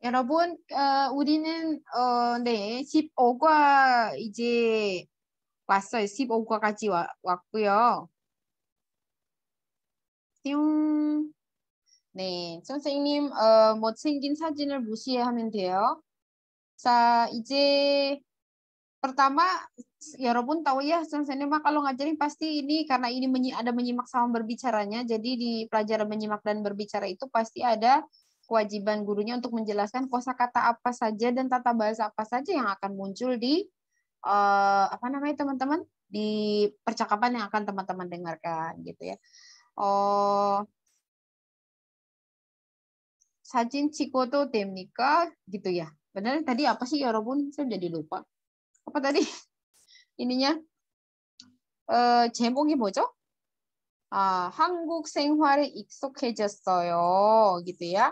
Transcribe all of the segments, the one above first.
여러분, 우리는 네, 15과 이제 왔어요. 15과까지 왔고요. 뿅. 네, 선생님, 못생긴 사진을 무시하면 돼요. 자, 이제 pertama, 여러분 tahu ya, saya mah kalau ngajarin pasti ini karena ini ada menyimak sama berbicaranya. Jadi di pelajaran menyimak dan berbicara itu pasti ada kewajiban gurunya untuk menjelaskan kosakata apa saja dan tata bahasa apa saja yang akan muncul di apa namanya teman-teman di percakapan yang akan teman-teman dengarkan gitu ya. Oh, 사진 찍어도 됩니까? gitu ya. Benar tadi apa sih 여러분? Saya jadi lupa. Apa tadi? ininya 제목이 뭐죠? 한국 생활에 익숙해졌어요, gitu ya.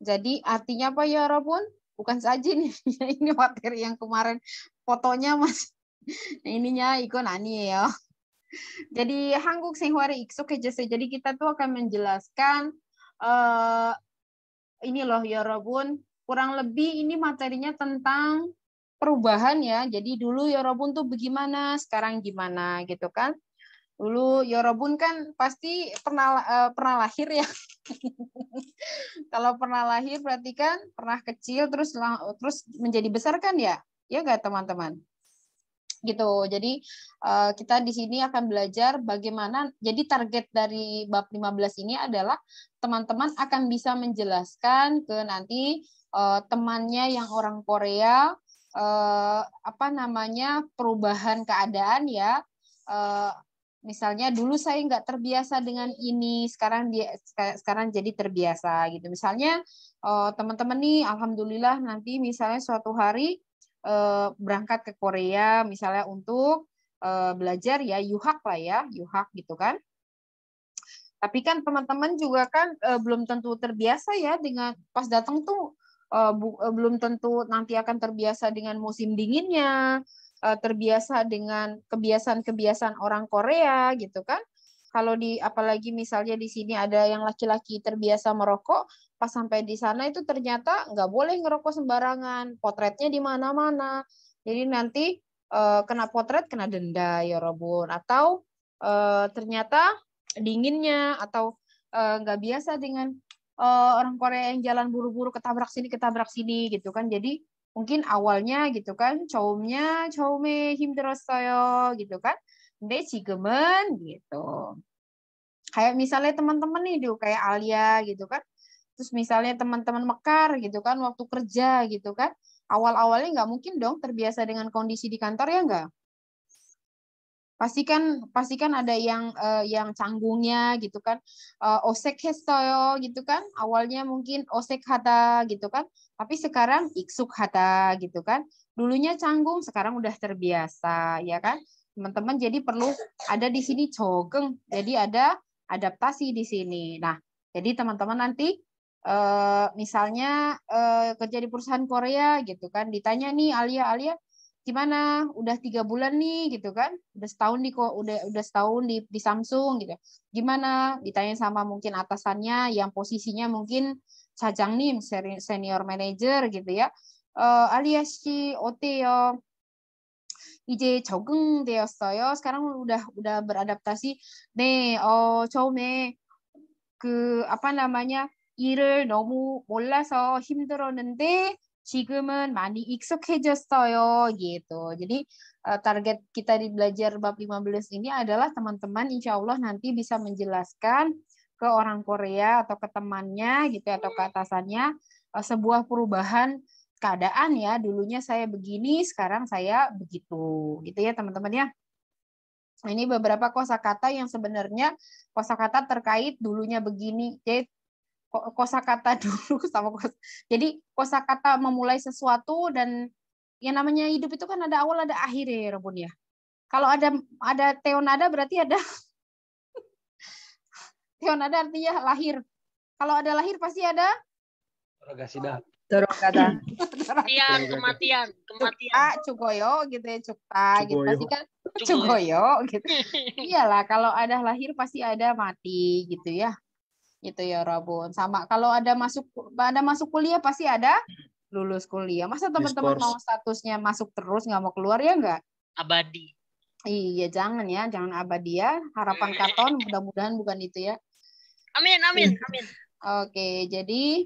Jadi artinya apa ya, 여러분? Bukan saja nih, ini materi yang kemarin fotonya mas, ininya ikon 아니에요. Jadi 한국 생활에 익숙해졌어요. Jadi kita tuh akan menjelaskan ini loh, 여러분. Kurang lebih ini materinya tentang perubahan ya. Jadi dulu 여러분 tuh bagaimana, sekarang gimana gitu kan. Dulu Yorobun kan pasti pernah lahir ya. Kalau pernah lahir berarti kan pernah kecil terus menjadi besar kan ya? Ya nggak teman-teman? Gitu. Jadi kita di sini akan belajar bagaimana, jadi target dari bab 15 ini adalah teman-teman akan bisa menjelaskan ke nanti temannya yang orang Korea apa namanya perubahan keadaan ya. Misalnya dulu saya nggak terbiasa dengan ini, sekarang jadi terbiasa gitu. Misalnya teman-teman nih, alhamdulillah nanti misalnya suatu hari berangkat ke Korea, misalnya untuk belajar ya yuhak lah ya, yuhak gitu kan. Tapi kan teman-teman juga kan belum tentu terbiasa ya dengan pas datang tuh belum tentu nanti akan terbiasa dengan musim dinginnya. Terbiasa dengan kebiasaan-kebiasaan orang Korea gitu kan. Kalau apalagi misalnya di sini ada yang laki-laki terbiasa merokok, pas sampai di sana itu ternyata nggak boleh ngerokok sembarangan, potretnya di mana-mana. Jadi nanti kena potret, kena denda ya Robun. Atau ternyata dinginnya atau nggak biasa dengan orang Korea yang jalan buru-buru ketabrak sini gitu kan. Jadi mungkin awalnya gitu kan 처음에 힘들었어요 gitu kan. 근데 지금은 gitu. Kayak misalnya teman-teman nih kayak Alia gitu kan. Terus misalnya teman-teman Mekar gitu kan waktu kerja gitu kan. Awal-awalnya nggak mungkin dong terbiasa dengan kondisi di kantor ya nggak? Pastikan ada yang canggungnya gitu kan. 어색했어요 gitu kan. Awalnya mungkin 어색하다 gitu kan. Tapi sekarang 익숙하다 gitu kan. Dulunya canggung, sekarang udah terbiasa ya kan. Teman-teman jadi perlu ada di sini 적응. Jadi ada adaptasi di sini. Nah, jadi teman-teman nanti misalnya kerja di perusahaan Korea gitu kan. Ditanya nih Alia gimana udah 3 bulan nih gitu kan udah setahun udah setahun di Samsung gitu gimana ditanya sama mungkin atasannya yang posisinya mungkin 사장님 senior manager gitu ya Alia 씨 어때요 이제 적응되었어요 sekarang udah beradaptasi 네 처음에 그 apa namanya 일을 너무 몰라서 힘들었는데 지금은 많이 익숙해졌어요 gitu. Jadi target kita di belajar bab 15 ini adalah teman-teman insya Allah nanti bisa menjelaskan ke orang Korea atau ke temannya gitu atau ke atasannya sebuah perubahan keadaan ya. Dulunya saya begini, sekarang saya begitu. Gitu ya teman-teman ya. Ini beberapa kosakata yang sebenarnya kosakata terkait dulunya begini. Jadi kosakata dulu sama jadi kosakata memulai sesuatu dan yang namanya hidup itu kan ada awal ada akhir ya Robun ya. Kalau ada teonada berarti ada teonada artinya lahir. Kalau ada lahir pasti ada Dorogata. Kematian. Cugoyo gitu ya, cukta gitu pasti kan cugoyo gitu. Iyalah kalau ada lahir pasti ada mati gitu ya. Gitu ya Rabun. Sama kalau ada masuk kuliah pasti ada lulus kuliah. Masa teman-teman mau statusnya masuk terus nggak mau keluar ya nggak? Abadi. Iya jangan ya, jangan abadi ya. Harapan Katon mudah-mudahan bukan itu ya. Amin, amin, amin. Oke, jadi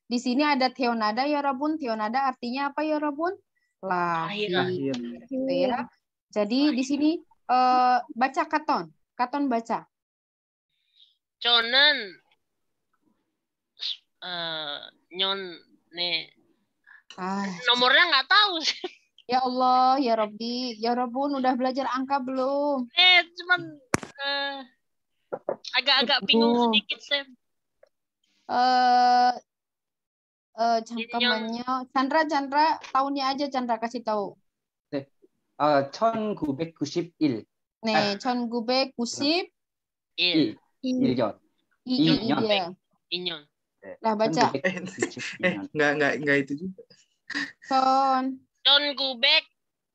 di sini ada Theonada ya Rabun. Theonada artinya apa ya Rabun? Lahir. Gitu ya. Jadi di sini baca Katon. Katon baca. Conan nyon nih. Nomornya nggak tahu sih. Ya Allah, ya Rabbi, ya Rabbun, udah belajar angka belum? Cuman agak-agak bingung sedikit, Sam. Cangkemannya, Chandra, tahunnya aja Chandra kasih tahu. 1991. 네, 1991. Iljon. Inyon. Lah baca. Enggak itu juga. John Gubek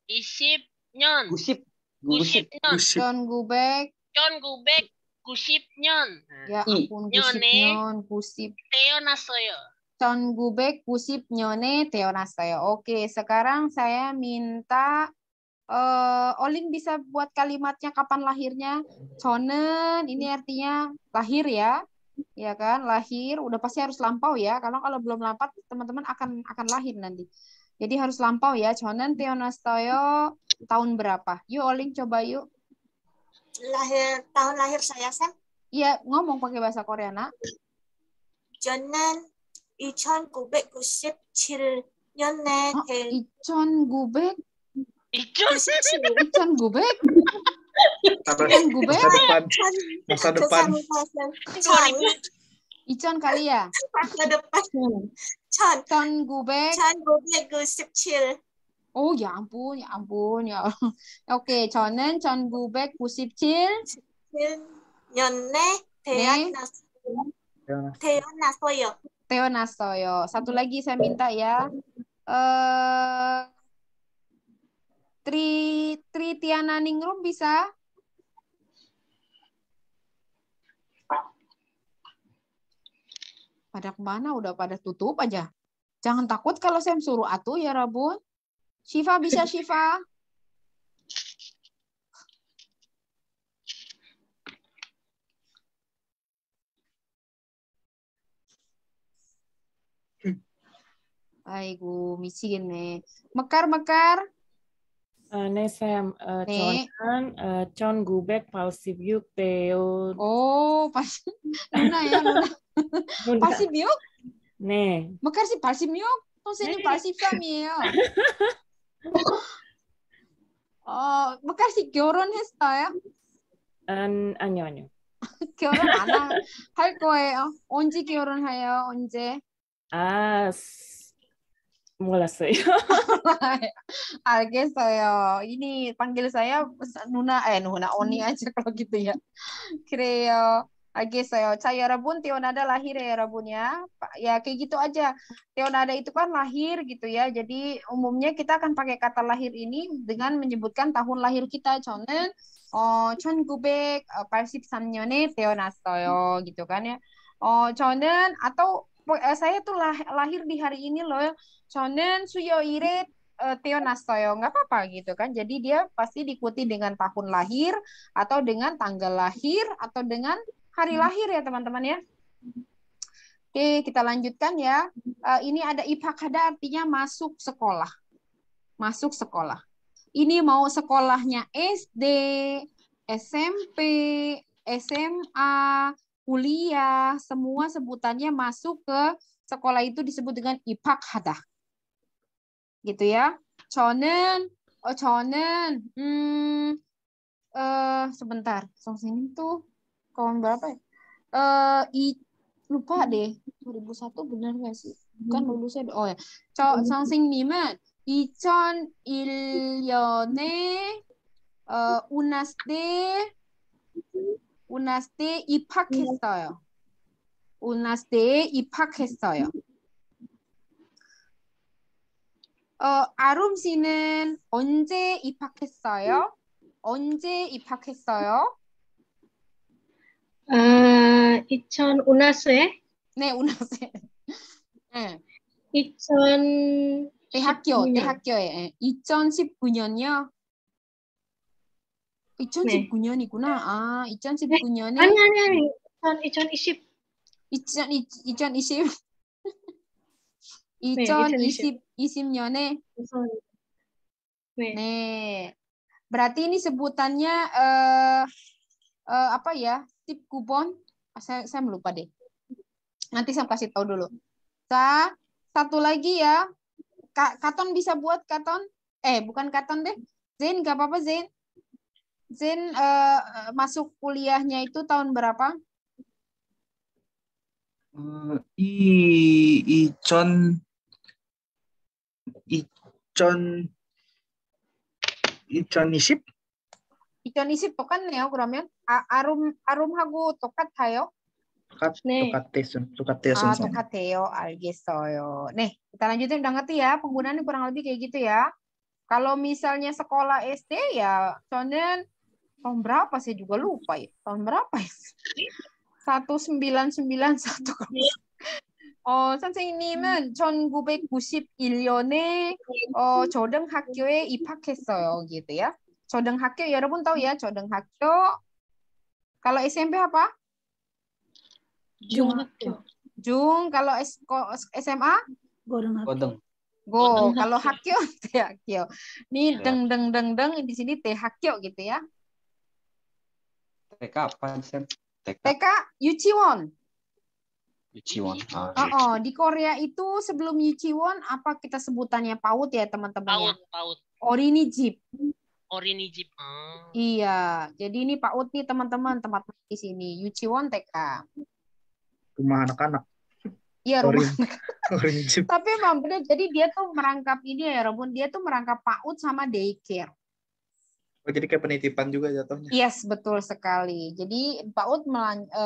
Isip Nyon. Gusip Gusip Nyon. Ya ampun, Gusip Nyon, Gusip. Teonasoyo. John Gubek Gusip Nyone Teonasoyo. Oke, sekarang saya minta Olin bisa buat kalimatnya kapan lahirnya. Chonen ini artinya lahir ya. Ya kan, lahir udah pasti harus lampau ya. Kalau belum lampau teman-teman akan lahir nanti. Jadi harus lampau ya. Chonen Teonastoyo tahun berapa? Yuk Olin coba yuk. Tahun lahir saya, Sam. Iya, ngomong pakai bahasa Korea, Nak. 저는 1997년에 1900? 1900? Masa depan. 이천 kali ya? Masa depan. 1997. Oh ya ampun. Ya. Oke, 저는 1997년에 태어났어요. Satu lagi saya minta ya. Tritiana Ningrum bisa? Pada kemana? Udah pada tutup aja. Jangan takut kalau saya suruh atuh ya Rabun. Syifa bisa Syifa? 아이고 미치겠네. Mekar. 네, 쌤. 저는 전 986 배우. 오, 누나야, 누나. 86? 네. Mekar sih 86? 선생님 83이에요. Mekar sih 결혼했어요? 아니요. 결혼 안 할 거예요. 언제 결혼해요? 언제? 몰랐어요. 알겠어요. Ini panggil saya Nuna, Oni aja kalau gitu ya. 그래요. 알겠어요. 자, 여러분, Teonada lahir ya, 여러분 ya. Ya, kayak gitu aja. Teonada itu kan lahir gitu ya. Jadi, umumnya kita akan pakai kata lahir ini dengan menyebutkan tahun lahir kita. 저는 1983년에 태어났어요. gitu kan ya. 저는 atau saya tuh lahir di hari ini loh. 저는 수요일에 태어났어요. Nggak apa-apa gitu kan. Jadi dia pasti diikuti dengan tahun lahir atau dengan tanggal lahir atau dengan hari lahir ya teman-teman ya. Oke, kita lanjutkan ya. Ini ada ipakada artinya masuk sekolah. Masuk sekolah. Ini mau sekolahnya SD, SMP, SMA, kuliah, semua sebutannya masuk ke sekolah itu disebut dengan ipakada. Gitu ya. 저는 sebentar. Sini tuh kawan berapa ya? Lupa deh. 2001 benar nggak sih? Kan lulusnya ya. 선생님은 2001년에 운하스대 입학했어요. 운하스대에 입학했어요. 아름 씨는 언제 입학했어요? 언제 입학했어요? 2005년에 네, 운하세. 네. 2019년. 대학교에 2019년이요. 2019년이구나. 아, 2019년에 아니 2020. 2020 네, 2020. 2020년에 네. 네. Berarti ini sebutannya apa ya? Tip kupon. Saya melupa deh. Nanti saya kasih tahu dulu. Satu lagi ya. Katon bisa buat Katon? Bukan Katon deh. Zain nggak apa-apa Zain. Zain masuk kuliahnya itu tahun berapa? 이천 2020? 2020 똑같네요. 그러면 아름하고 똑같아요? 네. 똑같아요. 똑같아요. 알겠어요. 네, kita lanjutin. Udah ngerti ya? Penggunaannya kurang lebih kayak gitu ya. Kalau misalnya sekolah SD ya, 저는 tahun berapa saya juga lupa ya. Tahun berapa ya? 1991. 선생님은 1991년에 초등학교에 입학했어요, gitu ya. 초등학교 여러분 tahu ya, 초등학교. Kalau SMP apa? 중학교. Kalau SMA? Godeng. Kalau 학교 대학교. Nih deng di sini 대학교 gitu ya. TK apa, Sam? TK 유치원. Yuchiwon. Di Korea itu sebelum 유치원 apa kita sebutannya PAUD ya teman-teman ya? PAUD. 어린이집. Orinijip. Iya, jadi ini PAUD nih teman-teman, tempat di sini. 유치원 TK. Rumah anak-anak. Iya, rumah. Orinijip. Tapi emang bener, jadi dia tuh merangkap ini ya, Robun. Dia tuh merangkap PAUD sama daycare. Oh, jadi kayak penitipan juga jatuhnya. Yes, betul sekali. Jadi PAUD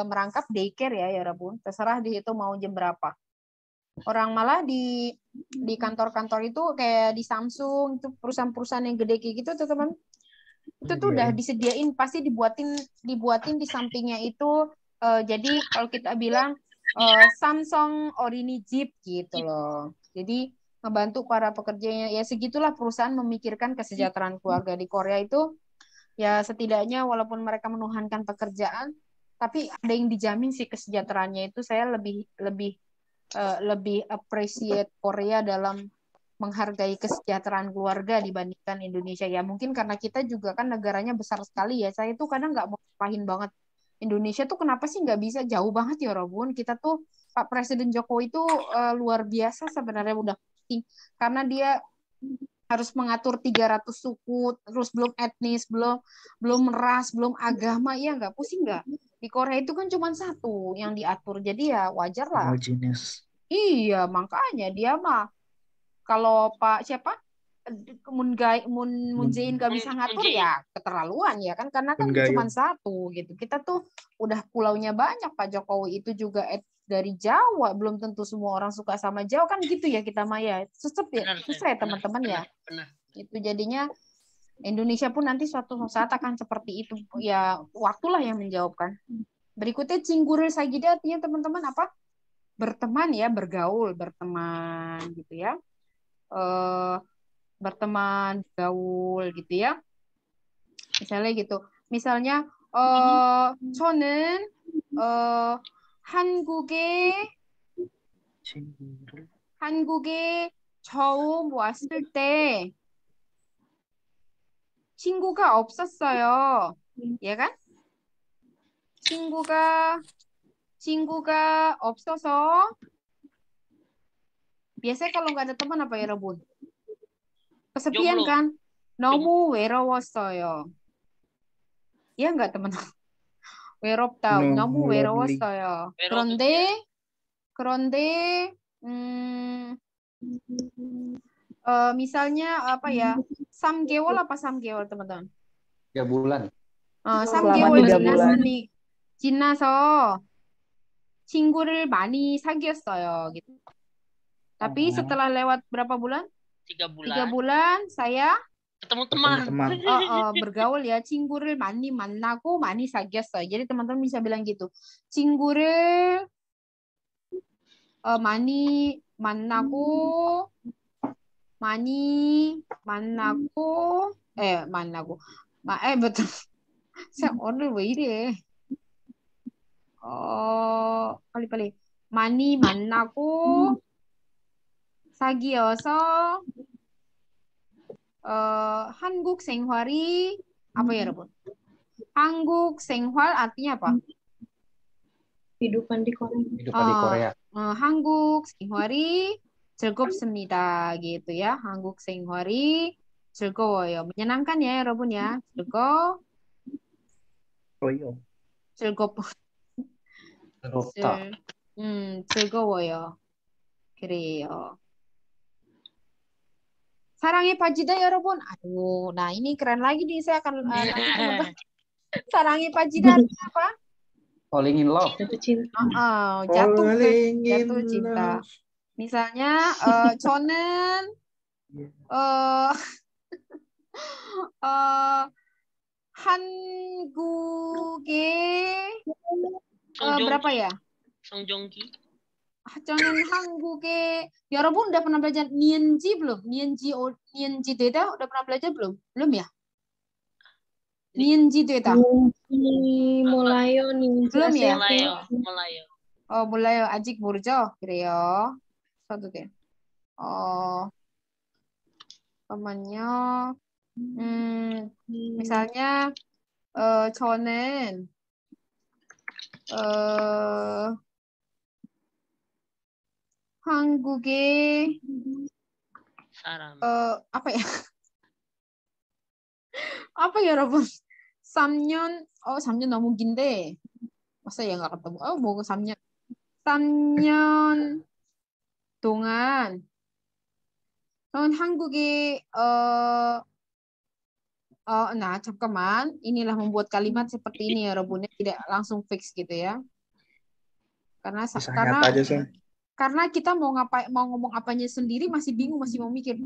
merangkap daycare ya, Robun. Terserah di itu mau jam berapa. Orang malah di kantor-kantor itu kayak di Samsung, itu perusahaan-perusahaan yang gede kayak gitu tuh teman. Itu tuh udah disediain, pasti dibuatin di sampingnya itu. Jadi kalau kita bilang Samsung Orinijip gitu loh. Jadi membantu para pekerjanya. Ya segitulah perusahaan memikirkan kesejahteraan keluarga di Korea itu. Ya setidaknya walaupun mereka menuhankan pekerjaan, tapi ada yang dijamin sih kesejahteraannya itu. Saya lebih appreciate Korea dalam menghargai kesejahteraan keluarga dibandingkan Indonesia. Ya mungkin karena kita juga kan negaranya besar sekali ya. Saya tuh kadang nggak mau pahin banget. Indonesia tuh kenapa sih nggak bisa, jauh banget ya Robun. Kita tuh Pak Presiden Jokowi itu luar biasa sebenarnya, udah penting. Karena dia harus mengatur 300 suku, terus belum etnis, belum ras, belum agama, ya nggak pusing nggak? Di Korea itu kan cuma satu yang diatur, jadi ya wajar lah. Homogenes. Iya, makanya dia mah kalau Pak siapa Moon Jae-in gak bisa ngatur ya keterlaluan ya kan, karena kan cuma satu gitu. Kita tuh udah pulaunya banyak, Pak Jokowi itu juga dari Jawa, belum tentu semua orang suka sama Jawa kan gitu ya kita mah ya. Susah ya teman-teman ya. Itu jadinya Indonesia pun nanti suatu saat akan seperti itu ya, waktulah yang menjawabkan. Berikutnya cingguril sagida artinya teman-teman apa? Berteman ya, bergaul, berteman gitu ya. Berteman, gaul gitu ya. Misalnya gitu. Misalnya 저는 한국에 처음 왔을 때 친구가 없었어요. ya kan? 친구가 없어서 biasanya kalau nggak ada teman apa ya Rebun? Kesepian kan? 너무 외로웠어요. Ya nggak teman-teman? 외롭다. 너무 외로웠어요. 그런데 misalnya apa ya? 3개월 apa 3개월 teman-teman? 3 bulan. 3개월 지나서 친구를 많이 사귀었어요. Gitu. Tapi setelah lewat berapa bulan? 3 bulan. 3 bulan saya Ketemu teman. Teman. bergaul ya. 친구를 많이 만나고 많이 사귀었어요. Jadi teman-teman bisa bilang gitu. 친구를 많이 만나고 betul. Saya order 왜 이래? 빨리. 많이 만나고 사귀어서 한국 생활이 apa ya, 여러분? 한국 생활 artinya apa? Kehidupan di Korea. Kehidupan di Korea. 한국 생활이 즐겁습니다. gitu ya. 한국 생활이 즐거워요. menyenangkan ya, 여러분 ya. 즐겁다. 즐거워요. 그래요. 사랑에 빠지다, 여러분. Aduh, nah ini keren lagi nih. Saya akan 사랑에 빠지다 artinya apa? Falling in love. Jatuh cinta. jatuh cinta. Misalnya 저는 한국에 berapa ya? 송종기. 저는 한국에 여러분 udah pernah belajar nienji belum? nienji 되다 udah pernah belajar belum? belum ya? nienji 되다. Mulayo nih. belum ya? Mulayo. 몰라요. 아직 모르죠? 그래요. 저도 돼. 잠깐만요. misalnya 저는 한국에 사람. apa ya? apa ya, 여러분? 3년 3년 너무 긴데. masa ya nggak ketemu? mau 3년. 3년 동안 저는 한국에 nah 잠깐만, inilah membuat kalimat seperti ini ya, 여러분, tidak langsung fix gitu ya, karena kita mau ngomong apanya sendiri masih bingung, masih mau mikir,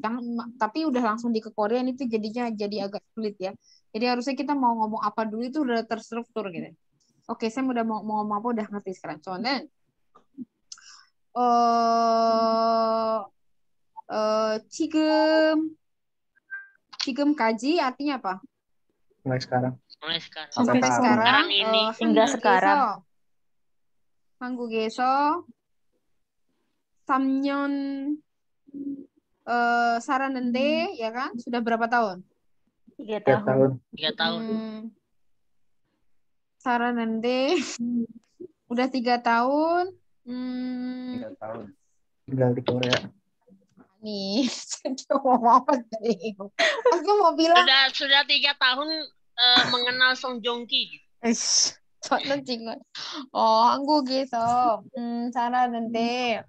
tapi udah langsung di ke Korea itu jadinya jadi agak sulit ya. Jadi harusnya kita mau ngomong apa dulu itu udah terstruktur gitu. Oke, saya udah mau ngomong apa udah ngerti sekarang. Soalnya 지금까지 artinya apa? Mulai sekarang. Sampai sekarang ini. Hingga sekarang. 한국에서 3년 살았는데, ya kan? Sudah berapa tahun? 3 tahun. 3 tahun. 살았는데 udah 3 tahun. 3 tahun. Tinggal di Korea. Nih, saya mau apa tadi? Aku mau bilang Sudah 3 tahun mengenal Song Joong Ki. 저는 지금 한국에서 살았는데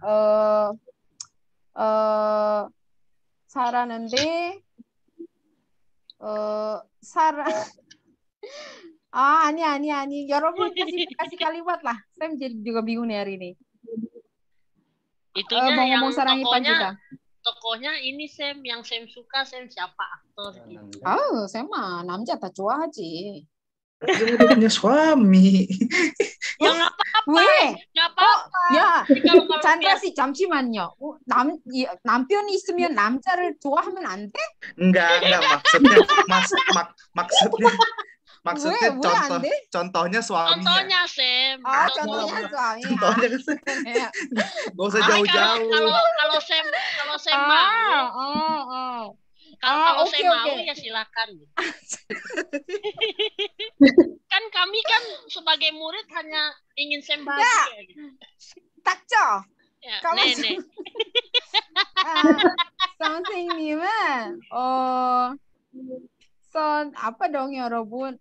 아니. 여러분 kasih kalimat lah. Saya juga bingung nih hari ini. Itunya mau yang ngomong sarangi Panjita. tokohnya ini Sam, yang Sam suka, Sam siapa aktor gitu. saya mah 남자 다 좋아하지. Dia udah punya suami. Ya nggak apa-apa. 왜? Nggak apa-apa. 야, Kalau 잔드라 씨 잠시만요. 남편이 있으면 남자를 좋아하면 안 돼? Enggak, maksudnya 왜 안 돼? contohnya suaminya. contohnya Sam. contohnya suami. Contohnya gak usah jauh-jauh. Kalau Sam mau. Kalau oke, saya mau oke. ya silakan. Kan kami kan sebagai murid hanya ingin Sam bahagia. Gitu. 닥쳐. Ya, Kalau nenek. 선생님은 apa dong ya, 여러분?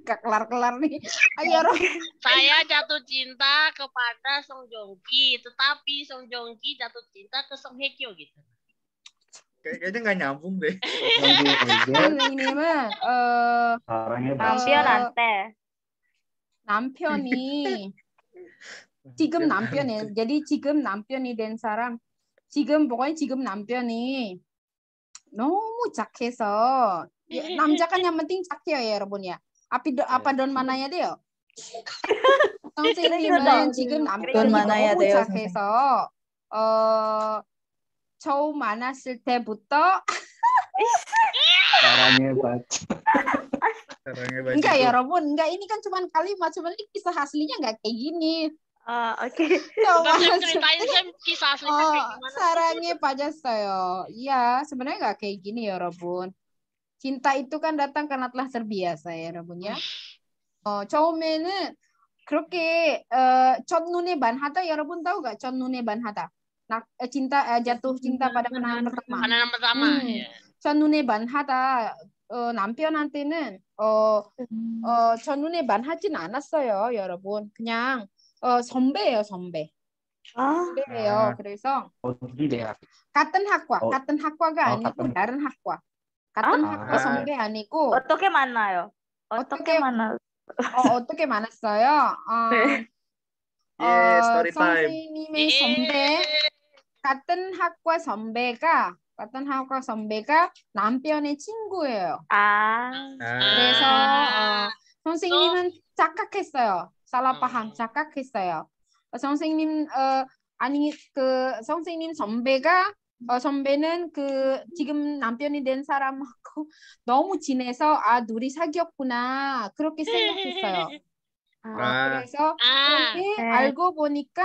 Gak kelar-kelar nih. Ayo, yorobu. Saya jatuh cinta kepada Song Joong Ki, tetapi Song Joong Ki jatuh cinta ke Song Hye Kyo gitu. Kayaknya nggak nyambung deh. 선생님은 Orangnya 남편한테 남편이 지금 남편이, jadi 지금 남편이 된 사람, pokoknya 지금 남편이 너무 착해서 남자 kan yang penting 착해요, 여러분 ya. apa don mananya 돼요? 선생님은 지금 남편이 don manaya 너무 돼요, 착해서 처음 만났을 때부터 Caranya hebat. Caranya baca enggak tuh. ya, Robun, enggak, ini kan cuma kalimat, sebenarnya kisah aslinya enggak kayak gini. Oke. Coba Sam ceritain Sam kisah aslinya kayak gimana sih? 사랑에 빠졌어요. Iya, sebenarnya enggak kayak gini ya, Robun. Cinta itu kan datang karena telah terbiasa ya, Robun ya. 처음에는 그렇게 첫눈에 반하다, 여러분 tahu nggak 첫눈에 반하다? jatuh cinta pada pandangan pertama. Pandangan pertama. Ya. 첫눈에 반하다. 남편한테는 첫눈에 반하진 않았어요, 여러분. 그냥 선배예요, 선배. 선배예요. 그래서 어디 대학? 같은 학과가 아니고 같은. 다른 학과. 같은 학과 선배 아니고 어떻게 만나요? 어떻게 만나요? 어떻게 만났어요? 네. Story time. 선생님의 선배, 같은 학과 선배가 남편의 친구예요. 그래서 선생님은 착각했어요. salah paham, 착각했어요. 선생님 선생님 선배는 지금 남편이 된 사람하고 너무 친해서 둘이 사귀었구나 그렇게 생각했어요. 그래서 그런데 알고 보니까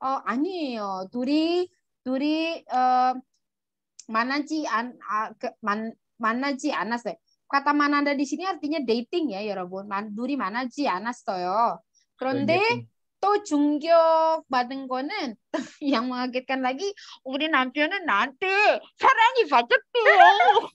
아니에요. 둘이 만나지 않았어요. kata manada di sini artinya dating ya, 여러분. 둘이 만나지 않았어요. 그런데 또 충격받은 거는 yang mengagetkan lagi, 우리 남편은 나한테 사랑이 빠졌대요.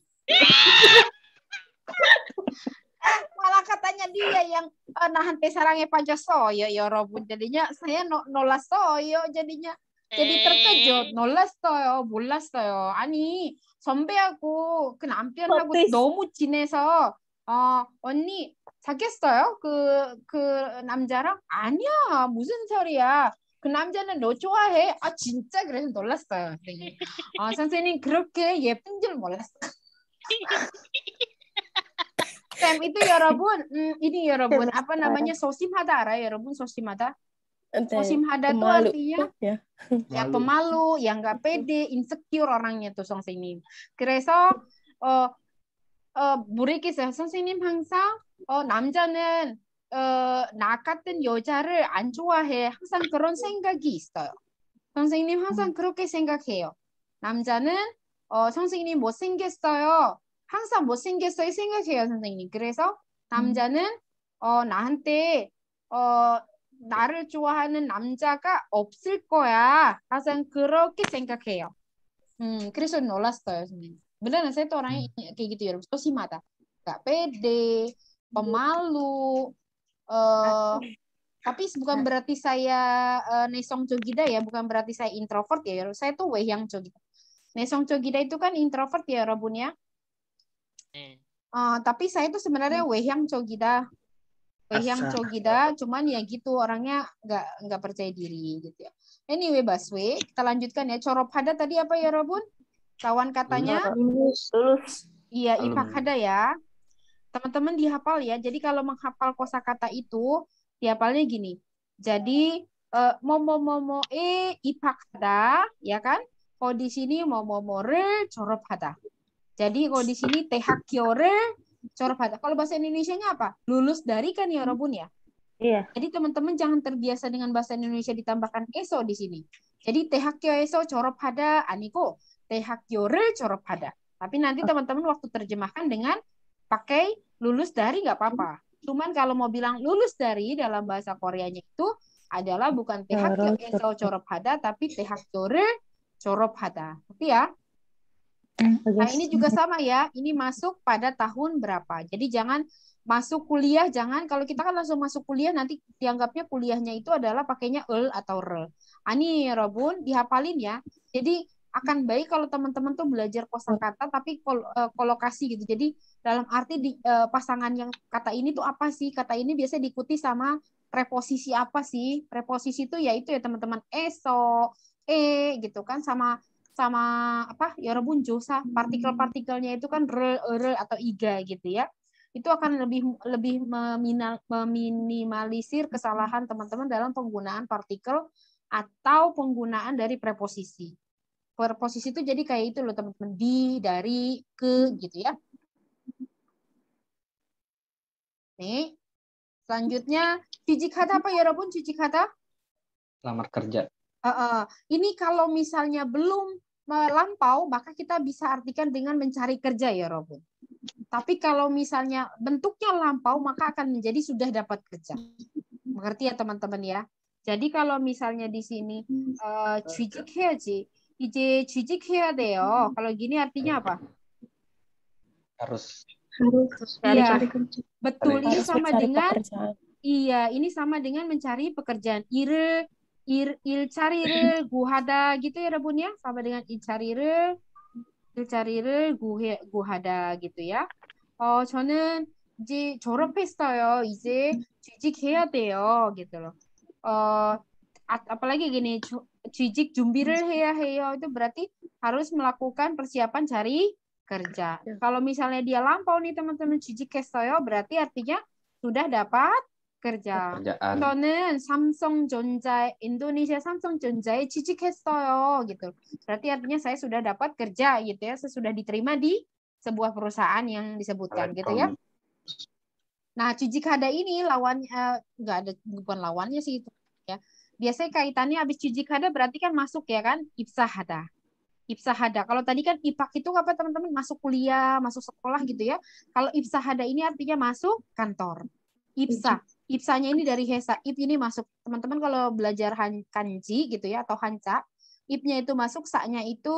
Malah katanya dia yang nahan테 사랑에 빠졌어요, 여러분. Jadinya saya 놀랐어요. jadinya jadi terkejut, 놀랐어요, 몰랐어요. 아니 선배하고 그 남편하고 너무 친해서 언니 사귀었어요? 그 남자랑? 아니야, 무슨 소리야? 그 남자는 너 좋아해? 진짜? 그래서 놀랐어요. 선생님 그렇게 예쁜 줄 몰랐어요. Sam itu 여러분, ini 여러분, apa namanya sosimhada, 알아요, 여러분? sosimhada? sosimhada itu artinya ya pemalu, yang nggak pede, insecure orangnya tuh 선생님. 그래서 모르겠어요. 선생님 항상 남자는 나 같은 여자를 안 좋아해. 항상 그런 생각이 있어요. 선생님 항상 그렇게 생각해요. 남자는 선생님 못생겼어요. 항상 못생겼어요 생각해요, 선생님. 그래서 남자는 나한테 나를 좋아하는 남자가 없을 거야. 항상 그렇게 생각해요. 그래서 놀랐어요, 선생님. Beneran saya tuh orangnya kayak gitu ya, sosimada, nggak pede, pemalu. Tapi bukan berarti saya nesong cogida ya, bukan berarti saya introvert ya. Saya tuh wehang cogida. Nesong cogida itu kan introvert ya, Rabun ya. Tapi saya tuh sebenarnya wehang cogida. Wehang cogida, cuman ya gitu orangnya nggak percaya diri gitu ya. Anyway, Baswe, kita lanjutkan ya. Coropada tadi apa ya, Rabun? Lawan katanya lulus. Iya, ipakada ya. Teman-teman dihafal ya. Jadi kalau menghafal kosakata itu dihafalnya gini. Jadi momo ipakada ya kan? Kalau di sini momomo를 졸업하다. Jadi kalau di sini 대학교를 졸업하다. Kalau bahasa Indonesianya apa? Lulus dari kan ya, Robun ya? Iya. Jadi teman-teman jangan terbiasa dengan bahasa Indonesia ditambahkan eso di sini. Jadi 대학교에서 졸업하다 아니고 대학교를 졸업하다. Tapi nanti teman-teman waktu terjemahkan dengan pakai lulus dari nggak apa-apa. Cuman kalau mau bilang lulus dari dalam bahasa Koreanya itu adalah bukan 대학교에서 졸업하다 tapi 대학교를 졸업하다. Tapi ya. Nah, ini juga sama ya. Ini masuk pada tahun berapa. Jadi jangan masuk kuliah, jangan kalau kita kan langsung masuk kuliah nanti dianggapnya kuliahnya itu adalah pakainya atau rel. Ani Robun dihafalin ya. Jadi akan baik kalau teman-teman tuh belajar kosakata tapi kolokasi gitu. Jadi dalam arti pasangan yang kata ini tuh apa sih? Kata ini biasanya diikuti sama preposisi apa sih? Preposisi itu yaitu ya teman-teman eso, gitu kan, sama sama apa? 여러분 조사 partikel-partikelnya itu kan r atau iga gitu ya. Itu akan lebih meminimalisir kesalahan teman-teman dalam penggunaan partikel atau penggunaan dari preposisi. Preposisi itu jadi kayak itu loh teman-teman, di, dari, ke gitu ya. Nih, selanjutnya 취직하다 apa ya 여러분? 취직하다? Lamar kerja. Ini kalau misalnya belum melampau, maka kita bisa artikan dengan mencari kerja ya Robun. Tapi kalau misalnya bentuknya lampau, maka akan menjadi sudah dapat kerja. Mengerti ya teman-teman ya? Jadi kalau misalnya di sini 취직해야지, 이제 취직해야 돼요. Kalau gini artinya apa? Harus. Iya, cari kerja. betul. Ini Harus sama mencari dengan pekerjaan. iya, ini sama dengan mencari pekerjaan. 일자리를 구하다 gitu ya Rabun ya, sama dengan 일자리를 구하다 gitu ya. 저는 이제 졸업했어요. 이제 취직해야 돼요 gitu loh. Apalagi gini, 취직 준비를 해야 해요 itu berarti harus melakukan persiapan cari kerja. Kalau misalnya dia lampau nih teman-teman, 취직했어요 berarti artinya sudah dapat kerja. Kerjaan. 저는 Indonesia 삼성전자에 취직했어요 gitu. Berarti artinya saya sudah dapat kerja gitu ya, saya sudah diterima di sebuah perusahaan yang disebutkan gitu ya. Nah, 취직하다 ini lawannya enggak ada, bukan lawannya sih itu ya. Biasanya kaitannya habis 취직하다 berarti kan masuk ya kan, 입사하다. 입사하다. Kalau tadi kan IPAK itu apa teman-teman? Masuk kuliah, masuk sekolah gitu ya. Kalau 입사하다 ini artinya masuk kantor. IPSA. IPSA-nya ini dari hesa. IP ini masuk. Teman-teman kalau belajar kanji gitu ya atau hanca, IP-nya itu masuk, sa-nya itu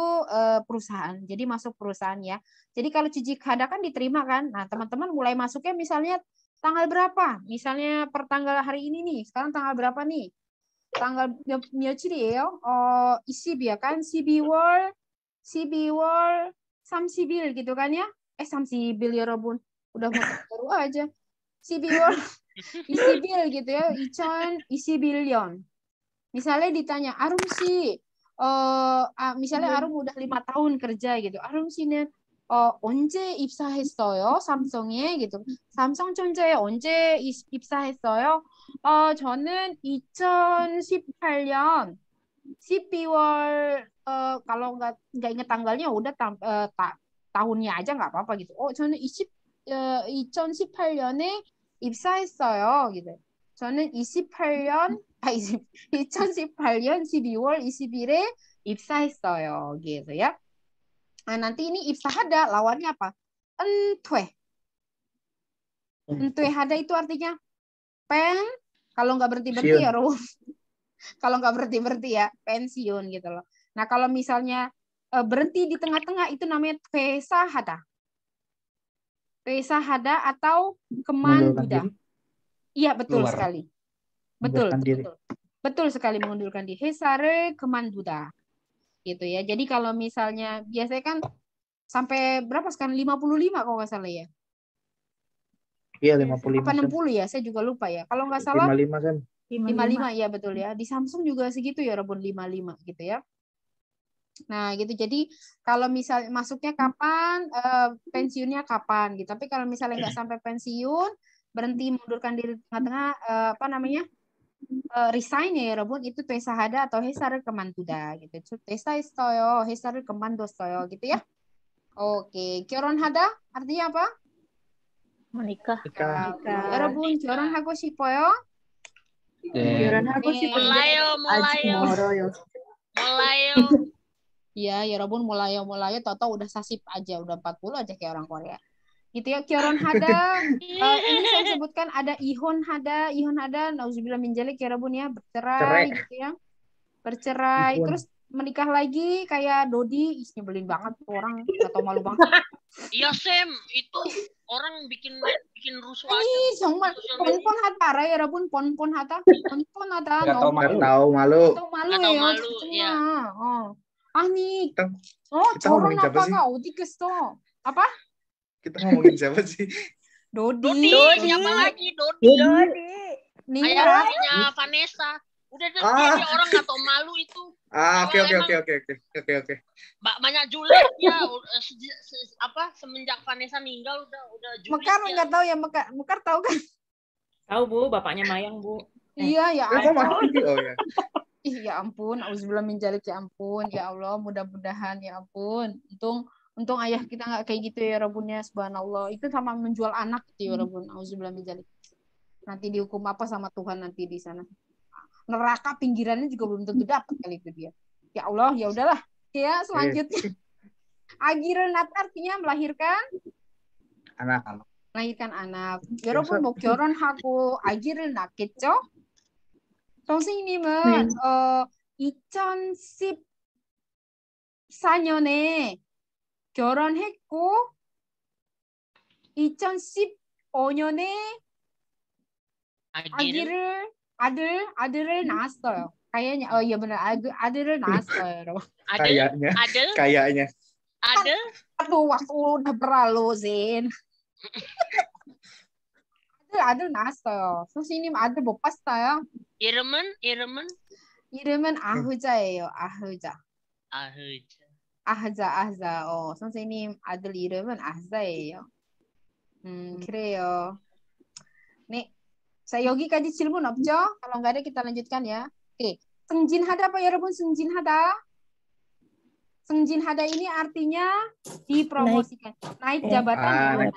perusahaan. Jadi masuk perusahaan ya. Jadi kalau 취직하다 kan diterima kan. Nah, teman-teman mulai masuknya misalnya tanggal berapa? Misalnya per tanggal hari ini nih. Sekarang tanggal berapa nih? Tanggal 며칠이에요? 20 ya kan? 12월 30일 gitu kan ya? 30일 여러분. Udah baru aja. 12월 20일 gitu ya, 2021년. Misalnya ditanya, Arum sih, misalnya Arum udah 5 tahun kerja gitu. Arum 씨는 언제 입사했어요? 삼성에 gitu. 삼성전자에 언제 입사했어요? 저는 2018년 12월 kalau nggak inget tanggalnya udah tahunnya aja nggak apa-apa gitu. 저는 2018년에 입사했어요. gitu. 저는 2018년 12월 20일에 입사했어요. gitu ya. Nah, nanti ini 입사하다 lawannya apa? 은퇴. 은퇴하다 itu artinya kalau nggak berhenti ya, Rum. Kalau nggak berhenti ya, pensiun gitu loh. Nah, kalau misalnya berhenti di tengah-tengah itu namanya 퇴사하다. 퇴사하다 atau kemanduda. Iya, betul sekali. Betul. Betul sekali, mengundurkan diri. 회사를 그만두다. Gitu ya. Jadi kalau misalnya biasanya kan sampai berapa sekarang? 55 kalau nggak salah ya. Iya, 55. Apa 60 ya? Saya juga lupa ya. Kalau nggak salah 55 kan. 55 ya betul ya. Di Samsung juga segitu ya, Rabun, 55 gitu ya. Nah, gitu. Jadi kalau misal masuknya kapan, pensiunnya kapan gitu. Tapi kalau misalnya nggak sampai pensiun, berhenti mundurkan diri tengah-tengah, apa namanya? Resign ya, Rabun, itu 퇴사하다 atau 회사를 그만두다 gitu. 퇴사했어요, 회사를 그만뒀어요 gitu ya. Oke, 결혼하다 artinya apa? Menikah. 여러분 결혼하고 싶어요? 결혼하고 싶은데 아직 멀어요. Molayo. Iya, 여러분 mulai tahu udah sasip aja, udah 40 aja kayak orang Korea. Gitu ya, 결혼하다. Ini saya sebutkan ada ihonhada, nauzubillah min dzalik ya Rabun ya, bercerai gitu ya. Bercerai, terus menikah lagi kayak Dodi, nyebelin banget tuh orang, enggak tahu malu banget. Iya, Sam, itu orang bikin rusuh aja. Ih, 정말 ponpon hata ya Rabun, ponpon hata. Nggak tahu malu. Tahu malu Nggak tahu ya. malu, ya. 아니, kita ngomongin siapa sih? 결혼하다가 어디 있겠어? apa? Kita ngomongin siapa sih? Dodi. Siapa lagi? Dodi. Nih, Ayahnya Vanessa. Udah dia orang nggak tahu malu itu. Oke. Banyak julid ya. Semenjak Vanessa meninggal udah julid. Mekar nggak tahu ya, Mekar tahu kan? Tahu Bu, bapaknya Mayang Bu. Iya ya. Kok mati? Oh ya. Ih ya ampun, auzubillah min dzalik, ya ampun, ya Allah, mudah-mudahan ya ampun. Untung ayah kita nggak kayak gitu ya Rabbunnya, subhanallah. Itu sama menjual anak gitu ya Rabbun, auzubillah min dzalik. Nanti dihukum apa sama Tuhan nanti di sana? Neraka pinggirannya juga belum tentu dapat kali itu dia. Ya Allah, ya udahlah. Ya, selanjutnya. Agirenat artinya melahirkan Anak. melahirkan anak. 여러분 뭐 결혼하고 아기를 낳겠죠? 선생님은 2014년에 결혼했고 2015년에 아들을 낳았어요. kayaknya iya benar a들을 낳았어요, 여러분. Kayaknya. Aduh, waktu udah berlalu, Zin. 아들 낳았어요. 선생님 아들 못 봤어요? 이름은 아흐자예요. 아흐자. 아흐자. 아흐자. 선생님 아들 이름은 아흐자예요. 그래요. 네. Saya 여기까지 질문 없죠? Kalau nggak ada kita lanjutkan ya. Oke. 승진하다 apa ya, 여러분? 승진하다. 승진하다 ini artinya dipromosikan, naik jabatan,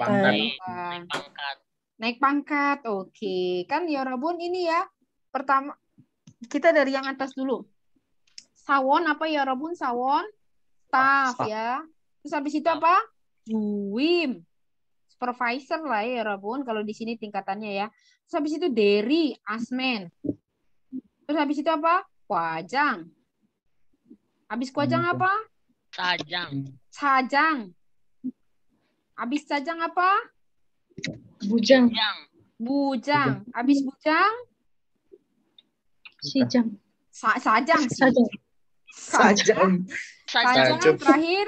naik pangkat. Oke, kan ya Rabun ini ya. Pertama kita dari yang atas dulu. Sawon apa ya Rabun? Sawon, staff ya. Terus habis itu apa? Juwim, supervisor lah ya Rabun. Kalau di sini tingkatannya ya. Terus habis itu Deri, asmen. Terus habis itu apa? Kwajang. Habis kwajang apa? Sajang. Habis sajang apa? Bujang. Habis bujang? Sijang. Sajang. Terakhir.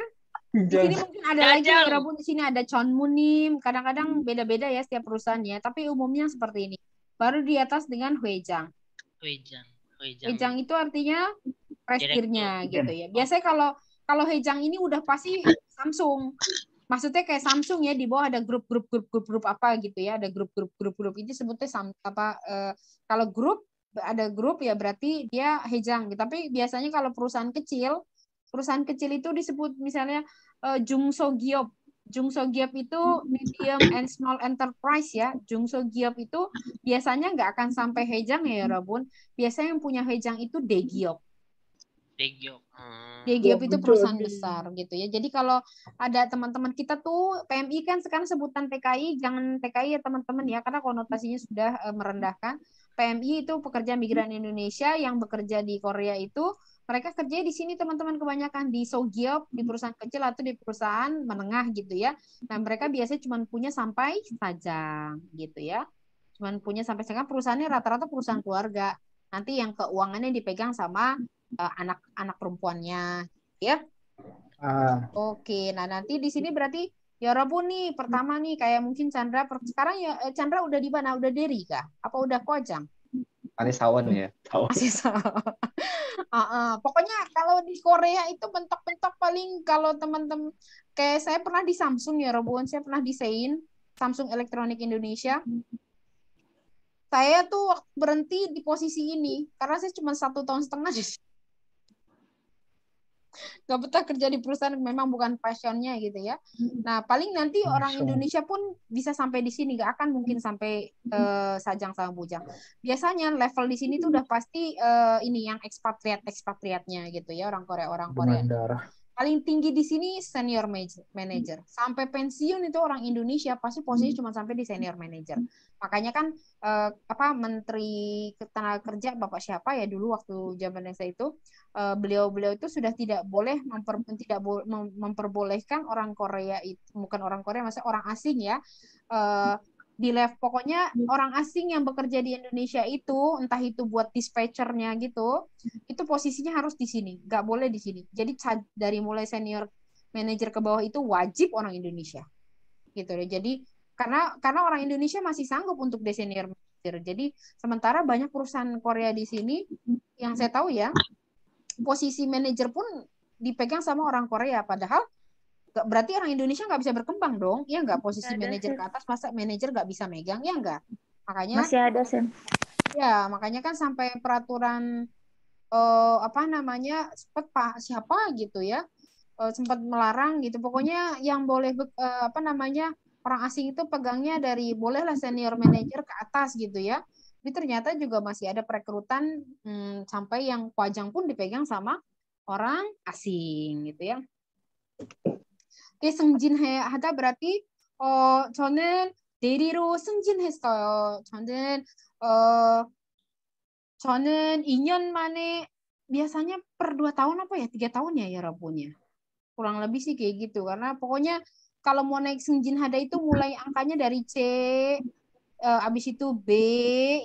Di sini mungkin ada lagi ya, Rabun. Di sini ada chonmunim. Kadang-kadang beda-beda ya setiap perusahaannya. Tapi umumnya seperti ini. Baru di atas dengan huejang. Huejang itu artinya presidirnya gitu ya. Biasanya kalau Hejang ini udah pasti Samsung. Maksudnya kayak Samsung ya, di bawah ada grup apa gitu ya, ada grup itu sebutnya kalau ada grup ya berarti dia Hejang. Tapi biasanya kalau perusahaan kecil itu disebut misalnya Jungsogiop. Jungsogiop itu medium and small enterprise ya. Jungsogiop itu biasanya nggak akan sampai Hejang ya Rabun. Biasanya yang punya Hejang itu Degiop. Degiop itu perusahaan besar gitu ya. Jadi kalau ada teman-teman kita tuh PMI kan sekarang sebutan TKI, jangan TKI ya teman-teman ya, karena konotasinya sudah merendahkan. PMI itu pekerja migran Indonesia yang bekerja di Korea itu, mereka kerja di sini teman-teman kebanyakan di Sogiop, di perusahaan kecil atau di perusahaan menengah gitu ya. Nah mereka biasanya cuma punya sampai sajang gitu ya. Cuma punya sampai sajang, perusahaannya rata-rata perusahaan keluarga. Nanti yang keuangannya dipegang sama anak perempuannya ya. Oke, nah nanti di sini berarti ya Rabun nih pertama nih kayak mungkin Chandra sekarang ya. Chandra udah di mana? Udah Deri kah? Apa udah Kwajang? Masih Sawon ya. Pokoknya kalau di Korea itu bentok-bentok paling kalau teman-teman kayak saya pernah di Samsung ya Rabun, saya pernah di Sein, Samsung Elektronik Indonesia. Saya tuh waktu berhenti di posisi ini karena saya cuma 1,5 tahun sih. Gak betah kerja di perusahaan, memang bukan passionnya gitu ya. Nah paling nanti orang Indonesia pun bisa sampai di sini, gak akan mungkin sampai sajang sama bujang. Biasanya level di sini tuh udah pasti ini yang ekspatriatnya gitu ya, orang Korea. Paling tinggi di sini senior manager. Sampai pensiun itu orang Indonesia pasti posisi cuma sampai di senior manager. Makanya kan Menteri Tenaga Kerja Bapak siapa ya dulu waktu zaman saya itu beliau itu sudah tidak boleh memperbolehkan orang Korea itu, bukan orang Korea, maksudnya orang asing ya, di level pokoknya orang asing yang bekerja di Indonesia itu entah itu buat dispatchernya gitu, itu posisinya harus di sini, nggak boleh di sini. Jadi dari mulai senior manager ke bawah itu wajib orang Indonesia gitu deh. Jadi karena orang Indonesia masih sanggup untuk di senior khawatir. Jadi sementara banyak perusahaan Korea di sini yang saya tahu ya, posisi manajer pun dipegang sama orang Korea, padahal berarti orang Indonesia nggak bisa berkembang dong, ya nggak, posisi manajer ke atas masa manajer nggak bisa megang, ya nggak, makanya Masih ada, Sam. ya makanya kan sampai peraturan apa namanya sempat Pak siapa gitu ya, sempat melarang gitu, pokoknya yang boleh apa namanya orang asing itu pegangnya dari bolehlah senior manajer ke atas gitu ya. Tapi ternyata juga masih ada perekrutan sampai yang Kwajang pun dipegang sama orang asing gitu ya. Oke, 승진해 하다 berarti 저는 대리로 승진했어요. 저는 2년 만에 biasanya per 2 tahun apa ya? 3 tahun ya Rabunnya. Kurang lebih sih kayak gitu, karena pokoknya kalau mau naik Sungjin Hada itu mulai angkanya dari C, abis itu B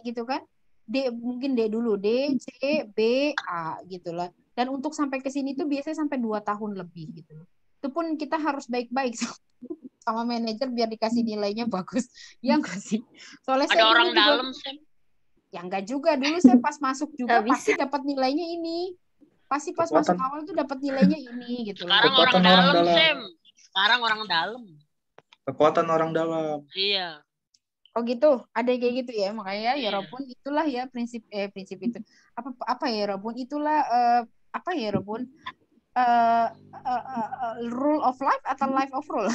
gitu kan, D mungkin D dulu, D, C, B, A gitu lah. Dan untuk sampai ke sini tuh biasanya sampai 2 tahun lebih gitu. Itu pun kita harus baik-baik sama manajer biar dikasih nilainya bagus. Ya enggak sih? Soalnya Ada saya orang juga, dalam, Sam. ya enggak juga, dulu saya pas masuk juga pasti dapat nilainya ini. Pasti pas masuk awal tuh dapat nilainya ini gitu loh. Sekarang orang Kekuatan dalam, orang dalam. Sam. Sekarang orang dalam. Kekuatan orang dalam. Iya. Oh gitu, ada kayak gitu ya, makanya ya Robun itulah ya prinsip itu apa ya Robun itulah apa ya Robun rule of life atau life of rule.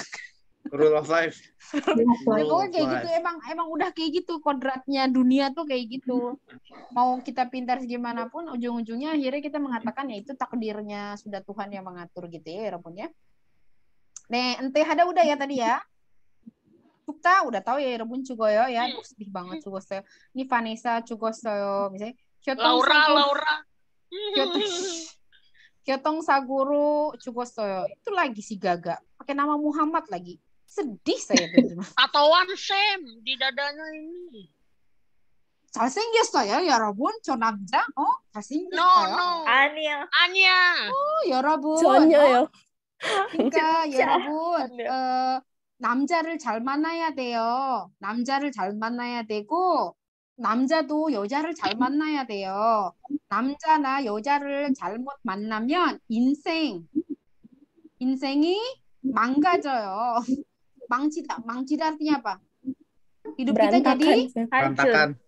Rule of life. Pokoknya kayak gitu, emang udah kayak gitu kodratnya dunia tuh kayak gitu. Mau kita pintar gimana pun ujung-ujungnya akhirnya kita mengatakan ya itu takdirnya sudah Tuhan yang mengatur gitu ya Robun ya. Nih, ente ada udah ya tadi ya. Kita udah tahu ya Rebun Cugoyo ya. Aduh, sedih banget Cugoyo. Ini Vanessa Cugoyo misalnya. Laura. Kyotong Saguru Cugoyo. Itu lagi si Gaga. Pakai nama Muhammad lagi. Sedih saya tuh. Tatoan Sam di dadanya ini. 잘생겼어요, 여러분. 저 남자. 잘생겼어요. No. Anya. 여러분. 전혀요. 그러니까 여러분, 남자를 잘 만나야 돼요. 남자를 잘 만나야 되고, 남자도 여자를 잘 만나야 돼요. 남자나 여자를 잘못 만나면 인생이 망가져요. 망치다 artinya apa? Hidup kita jadi berantakan.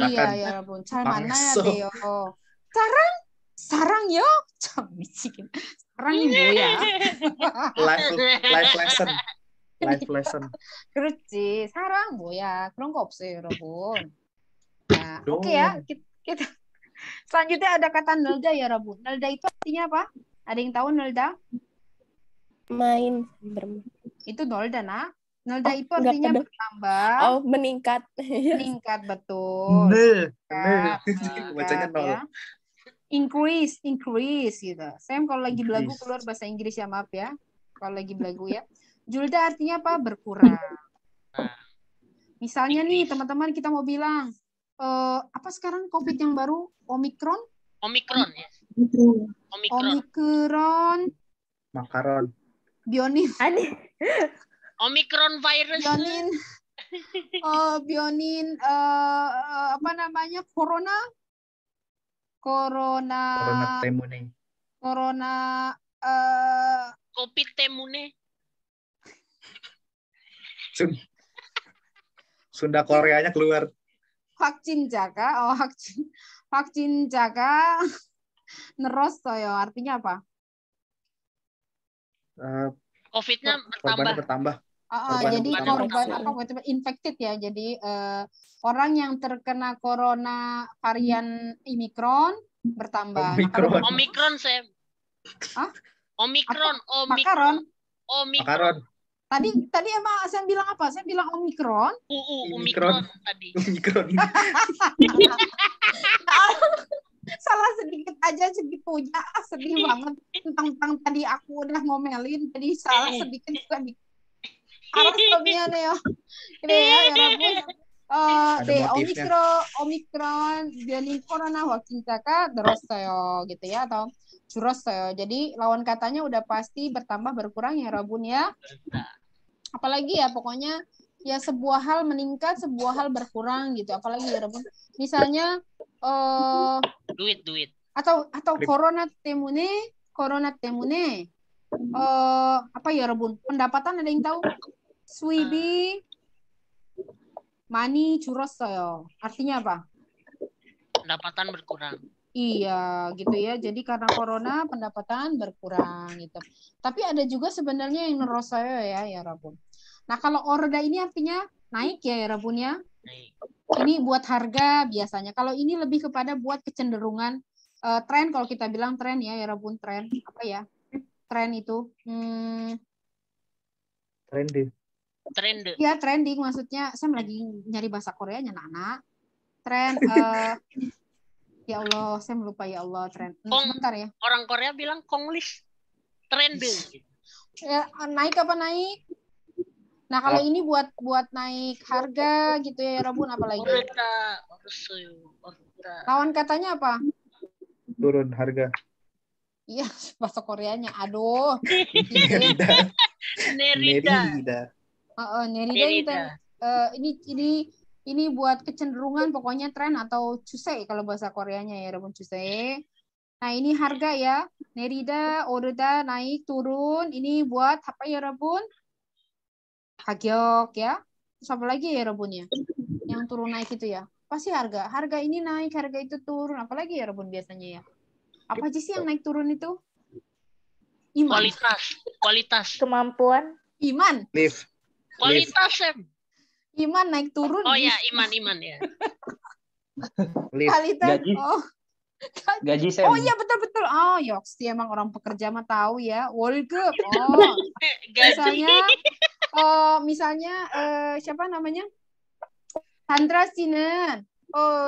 Iya, 여러분. 잘 만나야 망했어. 돼요. 사랑요? 참 미치겠네. 사랑이 뭐야? Life lesson. 그렇지. 사랑 뭐야? 그런 거 없어요, 여러분. Nah, oke ya. Kita selanjutnya ada kata nelda ya, 여러분. Nelda itu artinya apa? Ada yang tahu nelda? Main. Itu nelda, nak. Nelda itu artinya bertambah. Oh, meningkat. Meningkat, betul. Nol. Bacanya nol. Ya. Increase gitu. Sam kalau lagi belagu keluar bahasa Inggris ya, maaf ya. Kalau lagi belagu ya. Julda artinya apa? Berkurang. Misalnya nih teman-teman kita mau bilang apa sekarang COVID yang baru? Omikron ya. Omikron. Makaron. Bionin. Omikron virus. Bionin apa namanya? Corona temune. COVID temune. Sunda Koreanya keluar. vaksin jaga neros어요. Artinya apa? COVID-nya bertambah. Jadi korban infected ya. Jadi orang yang terkena corona varian Omicron bertambah. Omikron, Sam. Hah? Omikron. Makaron. Tadi emang saya bilang apa? Saya bilang Omikron. Omikron tadi. Omikron. Salah sedikit aja segitunya. Sedih banget. Tentang tadi aku udah ngomelin. Jadi salah sedikit juga nih. Arastomia nih ya. Ini ya Rabun. Omikron Bionin corona vaksin jaga 들었어요 gitu ya, atau 줄었어요. Jadi lawan katanya udah pasti bertambah berkurang ya Rabun ya. Apalagi ya pokoknya ya sebuah hal meningkat, sebuah hal berkurang gitu. Apalagi ya Rabun. Misalnya Duit. atau corona temune apa ya Rabun? Pendapatan ada yang tahu? Suibi 많이 줄었어요. Artinya apa? Pendapatan berkurang. Iya, gitu ya. Jadi karena corona pendapatan berkurang gitu. Tapi ada juga sebenarnya yang nerosayo ya Rabun. Nah, kalau order ini artinya naik ya Rabun ya. Naik. Ini buat harga biasanya. Kalau ini lebih kepada buat kecenderungan tren, kalau kita bilang tren ya Rabun, tren apa ya? Tren itu. Trendy. Trend. Ya, trending maksudnya. Saya lagi nyari bahasa Koreanya anak-anak. Tren ya Allah, saya melupa ya Allah tren. Sebentar ya. Orang Korea bilang Konglish. Trend. Ya, naik apa naik? Nah, kalau ini buat naik harga gitu ya Rabun, apalagi? Lawan katanya apa? Turun harga. Iya, bahasa Koreanya. Aduh. Nerida. Nerida. Ini buat kecenderungan pokoknya tren atau cuse kalau bahasa Koreanya ya Rabun, cuse. Nah, ini harga ya. Nerida, oruda, naik, turun. Ini buat apa ya Rabun? Hagyok ya. Terus apa lagi ya Rabun ya? Yang turun naik itu ya. Pasti harga. Harga ini naik, harga itu turun. Apalagi ya Rabun biasanya ya. Apa aja sih yang naik turun itu? Iman. Kualitas. Kemampuan. Iman. Lift. Kualitas, Sam. Iman naik turun. Oh ya, iman ya. Lift. Kualitas. Gaji. Oh. Gaji Sam. Oh iya betul. Oh, yoksi emang orang pekerja mah tahu ya. 월급. Oh. Misalnya siapa namanya? Sandra 씨는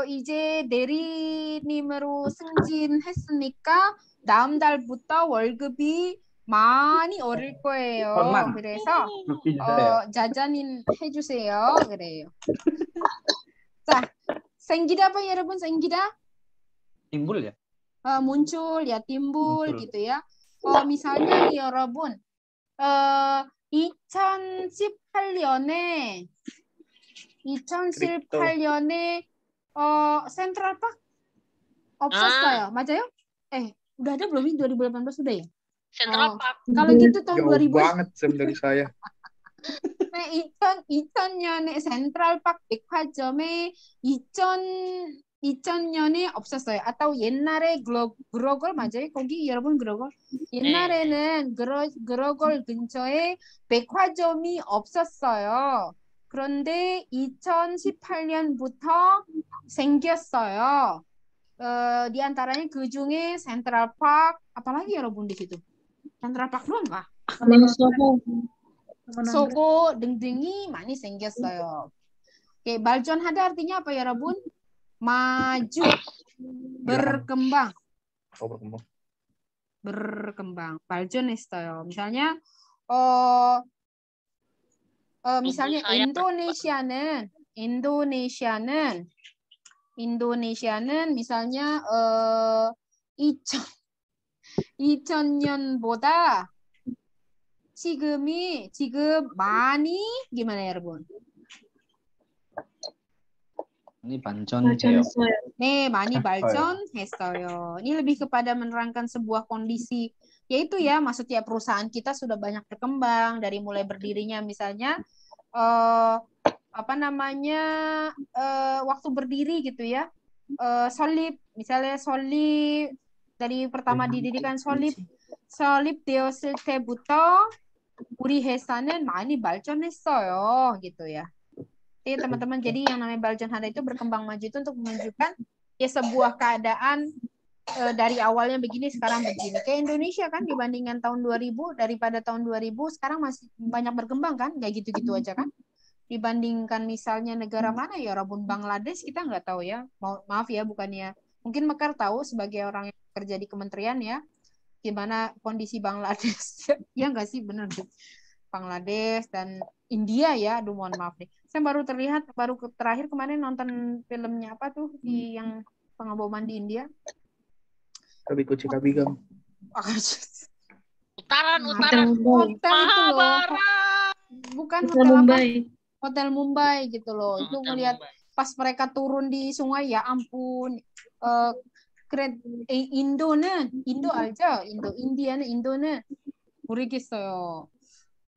이제 대리님으로 승진했으니까 다음 달부터 월급이 많이 오를 거예요. 그래서 자자님 해주세요. 그래요. 자, 생기다 apa ya 여러분? 생기다? Timbul ya? muncul ya, timbul gitu ya. 미salnya 여러분 2018년에 센트럴파크 없었어요. 맞아요? 우dah ada belum ini 2018 sudah ya? Central Park. Kalau gitu tahun Jauh 2000 banget Sam dari saya. 네, 2000년에 센트럴파크 백화점에 2000년에 없었어요. atau 옛날에 그로걸 맞아요? 거기 여러분 그로걸? 옛날에는 그로걸 근처에 백화점이 없었어요. 그런데 2018년부터 생겼어요. Di antaranya ke 중에 센트럴파크 apalagi 여러분 di situ? 센트럴파크 doang kah? Sogo 등등이 많이 생겼어요. Oke, 발전하다 artinya apa ya, Rabun? Maju, berkembang. Berkembang. 발전했어요. Misalnya misalnya Indonesia는 misalnya 2000년보다 지금 많이 gimana ya, Rebun? Ini 발전해요. 네, 많이 발전했어요. Ini lebih kepada menerangkan sebuah kondisi, yaitu ya, maksudnya perusahaan kita sudah banyak berkembang dari mulai berdirinya misalnya waktu berdiri gitu ya. 미salnya solid dari pertama didirikan solid 되었을 때부터 우리 회사는 많이 발전했어요 gitu ya. Jadi teman-teman, jadi yang namanya 발전하다 itu berkembang maju itu untuk menunjukkan ya sebuah keadaan dari awalnya begini sekarang begini. Kayak Indonesia kan dibandingkan tahun 2000, daripada tahun 2000 sekarang masih banyak berkembang kan, kayak gitu-gitu aja kan. Dibandingkan misalnya negara mana ya, Rabun, Bangladesh kita nggak tahu ya. Maaf ya, bukannya mungkin Mekar tahu sebagai orang yang kerja di kementerian ya, gimana kondisi Bangladesh. Ya nggak sih, benar Bangladesh dan India ya. Aduh, mohon maaf nih. Saya baru terakhir kemarin nonton filmnya apa tuh di yang pengeboman di India. Kabikuchi Kabigam. Utara. Hotel itu loh. Bukan hotel apa? Hotel Mumbai gitu loh. Itu Hotel ngelihat Mumbai. pas mereka turun di sungai, ya ampun. keren. Indo aja, India Indonya. 모르겠어요.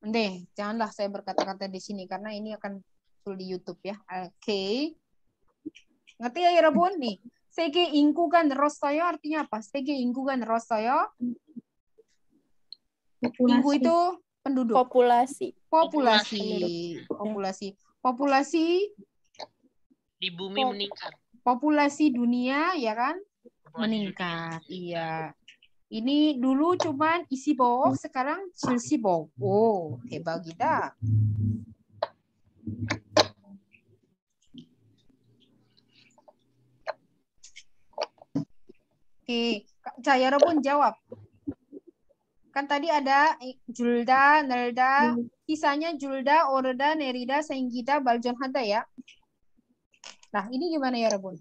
근데 janganlah saya berkata-kata di sini karena ini akan muncul di YouTube ya. Oke. Ngerti ya 여러분? nih. 세계 인구가 늘었어요 artinya apa? 세계 인구가 늘었어요. 인구 itu penduduk. Populasi. Populasi Di bumi meningkat. populasi dunia ya kan meningkat. Iya. Ini dulu cuman isi bawah, sekarang silsi bawah. Oh, 대박이다. Oke, 자, 여러분 jawab. Kan tadi ada Julda, Nelda, sisanya Julda, Orda, Nerida, Senggida, Baljon Hada ya. Nah, ini gimana ya, 여러분?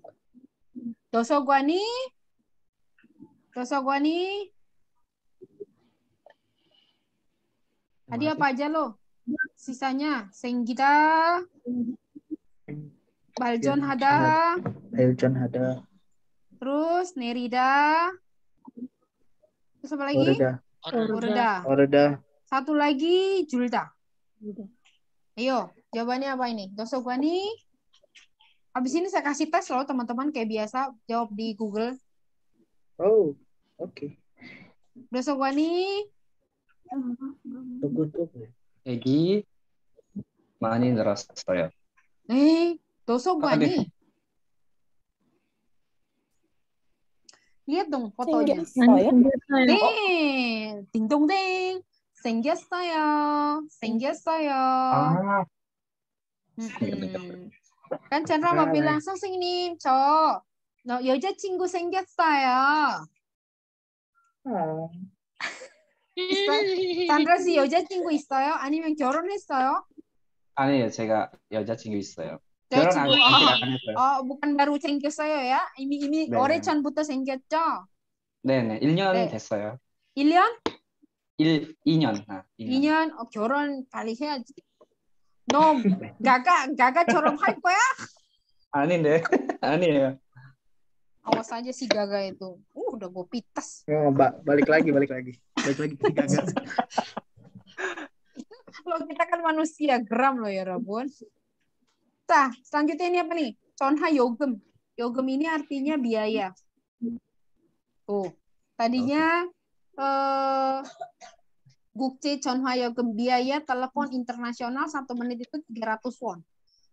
Dosogwani. Tadi apa aja lo? Sisanya Senggida, Baljon Hada, terus Nerida, terus apa lagi? Orda. Satu lagi Julda. Ayo, jawabannya apa ini? Dosogwani. Habis ini saya kasih tes loh teman-teman kayak biasa, jawab di Google. Oh, oke. Dosogwani. Tunggu. 애기 많이 늘었어요. Dosogwani. Lihat dong fotonya. Ding dong ding. 생겼어요. 아, Kan Chandra mau bilang, 선생님, 저 여자친구 생겼어요. Chandra si 여자친구 있어요? 아니면 결혼했어요? 아니에요. 제가 여자친구 있어요. 여자친구, 결혼 아직 안 했어요. bukan baru 생겼어요 ya? 이미 네. 오래 전부터 생겼죠? 네네. 1년 네. 됐어요. 1년? 2년. 2년? 결혼 빨리 해야지. 너 가가처럼 할 거야? 아닌데. 아니에요. Awas aja si Gaga itu. Udah gue pitas. Oh, balik lagi. Balik lagi si Gaga. Loh, kita kan manusia geram loh ya, Rabun. Nah, selanjutnya ini apa nih? Conha Yogem. Yogem ini artinya biaya. Tuh, tadinya Gukce Conha Yogem, biaya telepon internasional 1 menit itu 300 won.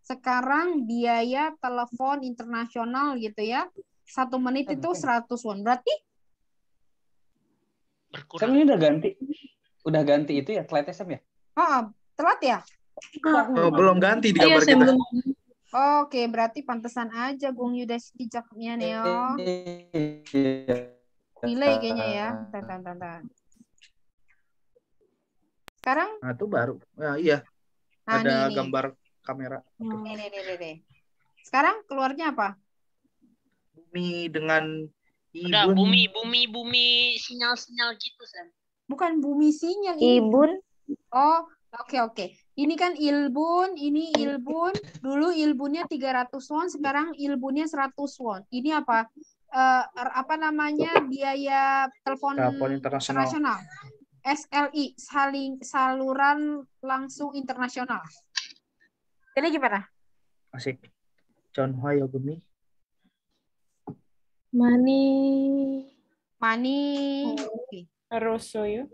Sekarang biaya telepon internasional gitu ya, 1 menit itu 100 won. Berarti? Sam ini udah ganti itu ya, slide Sam ya? Telat ya? Oh, belum ganti di gambar kita. Oke, berarti pantesan aja Gung Yuda sijaknya Neo. Delay kayaknya ya. Bentar. Sekarang? Nah, itu baru. Ya, iya. Ada gambar kamera. Nih. Sekarang keluarnya apa? Bumi dengan ibun. Udah, bumi sinyal-sinyal gitu, Sam. Bukan bumi sinyal. Ibun. Oh, oke. Ini kan ilbun, ini ilbun. Dulu ilbunnya 300 won, sekarang ilbunnya 100 won. Ini apa? Apa namanya? Biaya telepon internasional. SLI, saluran langsung internasional. Ini gimana? Asik. Conha Yogemi. Mani. Oke. Rosoyo.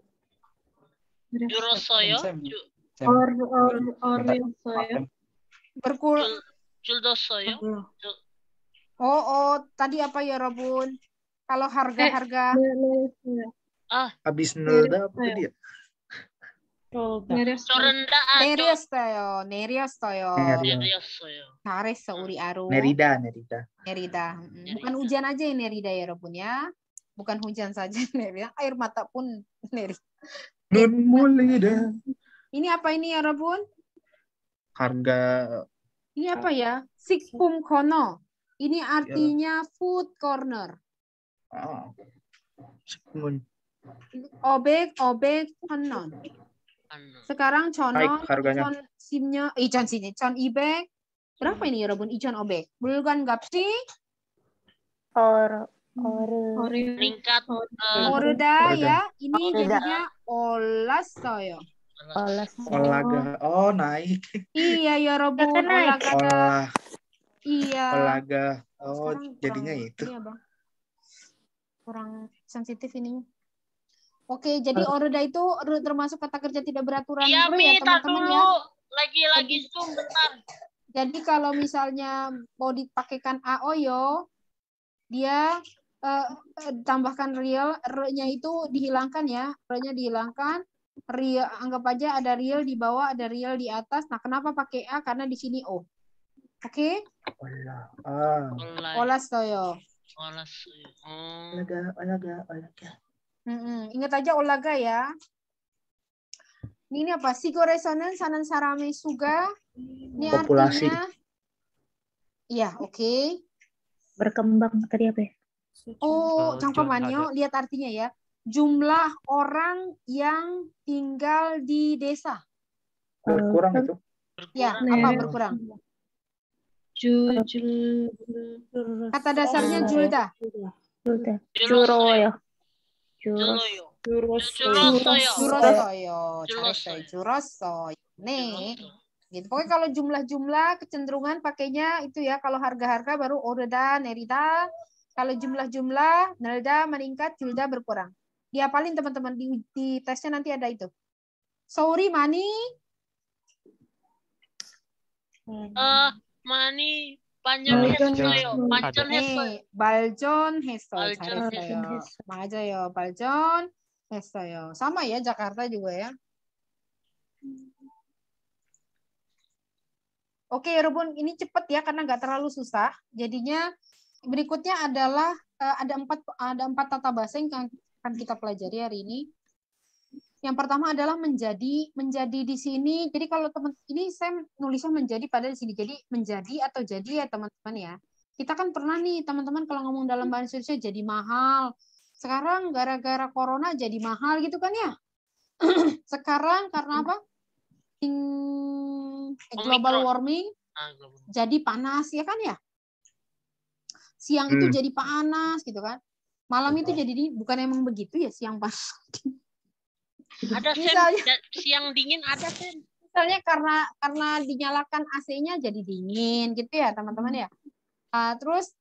Jurosoyo. Juldosoyo. Tadi apa ya, Robun? Kalau harga-harga habis Nelda apa dia? 내렸어요. 잘했어 우리 아루. Nerida. Bukan hujan aja yang Nerida ya, Robun ya. Bukan hujan saja Nerida, air mata pun Nerida. Ini apa ini ya, Robun? Harga. Ini apa ya? Sikpum kono. Ini artinya food corner. Obek konon. Sekarang Naik Chonon, harganya. Ichon simnya, Ichon sini, Chon Ibek. Berapa ini ya, Rabun? Ichon Obek. Bulgan Gapsi, Meningkat Oreda Oreda. ya. Ini Oreda. jadinya Olas Soyo. Olaga. Oh, naik. Iya ya, Rabun. Kan naik. Olagada. Olah. Iya. Olaga. Oh, Sekarang jadinya kurang, itu. ini ya, Bang. Kurang sensitif ininya. Oke, jadi Oreda itu termasuk kata kerja tidak beraturan Iya, bro Mi, ya tar teman-teman dulu. ya. Lagi Zoom bentar. Jadi kalau misalnya mau dipakaikan AOYO, dia tambahkan real, R-nya itu dihilangkan ya. R-nya dihilangkan. Real, anggap aja ada real di bawah, ada real di atas. Nah, kenapa pakai A? Karena di sini O. Oke? Olah. Ah. Olas Toyo. Olaga. Ingat aja olaga ya. Ini apa? Psikoresonan sanan sarame suga. Ini Populasi. artinya iya, oke. Berkembang tadi apa ya? Oh, cangkemannya lihat artinya ya. Jumlah orang yang tinggal di desa. Berkurang itu. Ya, apa berkurang? Kata dasarnya julda. Juroyo. Jurosoyo. Nih, gitu. Pokoknya kalau jumlah-jumlah kecenderungan pakainya itu ya. Kalau harga-harga baru oreda, nerida. Kalau jumlah-jumlah, nelda meningkat, julda berkurang. Diapalin teman-teman di tesnya nanti ada itu. Sorry, Mani. Mani panjang 했어요. 반전 했어요. 발전 했어요. 발전 잘했어요. 맞아요. 발전 했어요. sama ya Jakarta juga ya. Oke, Rubun, ini cepat ya karena nggak terlalu susah. Jadinya berikutnya adalah ada empat tata bahasa yang akan kita pelajari hari ini. Yang pertama adalah menjadi di sini. Jadi kalau teman ini saya nulisnya menjadi pada di sini. Jadi menjadi atau jadi ya teman-teman ya. Kita kan pernah nih teman-teman kalau ngomong dalam bahasa Indonesia jadi mahal. Sekarang gara-gara corona jadi mahal gitu kan ya. Sekarang karena apa? Global warming jadi panas ya kan ya. Siang itu jadi panas gitu kan. Malam itu jadi bukan emang begitu ya siang panas. Ada misalnya, siang dingin ada Sen. Misalnya karena dinyalakan AC-nya jadi dingin gitu ya teman-teman ya. Terus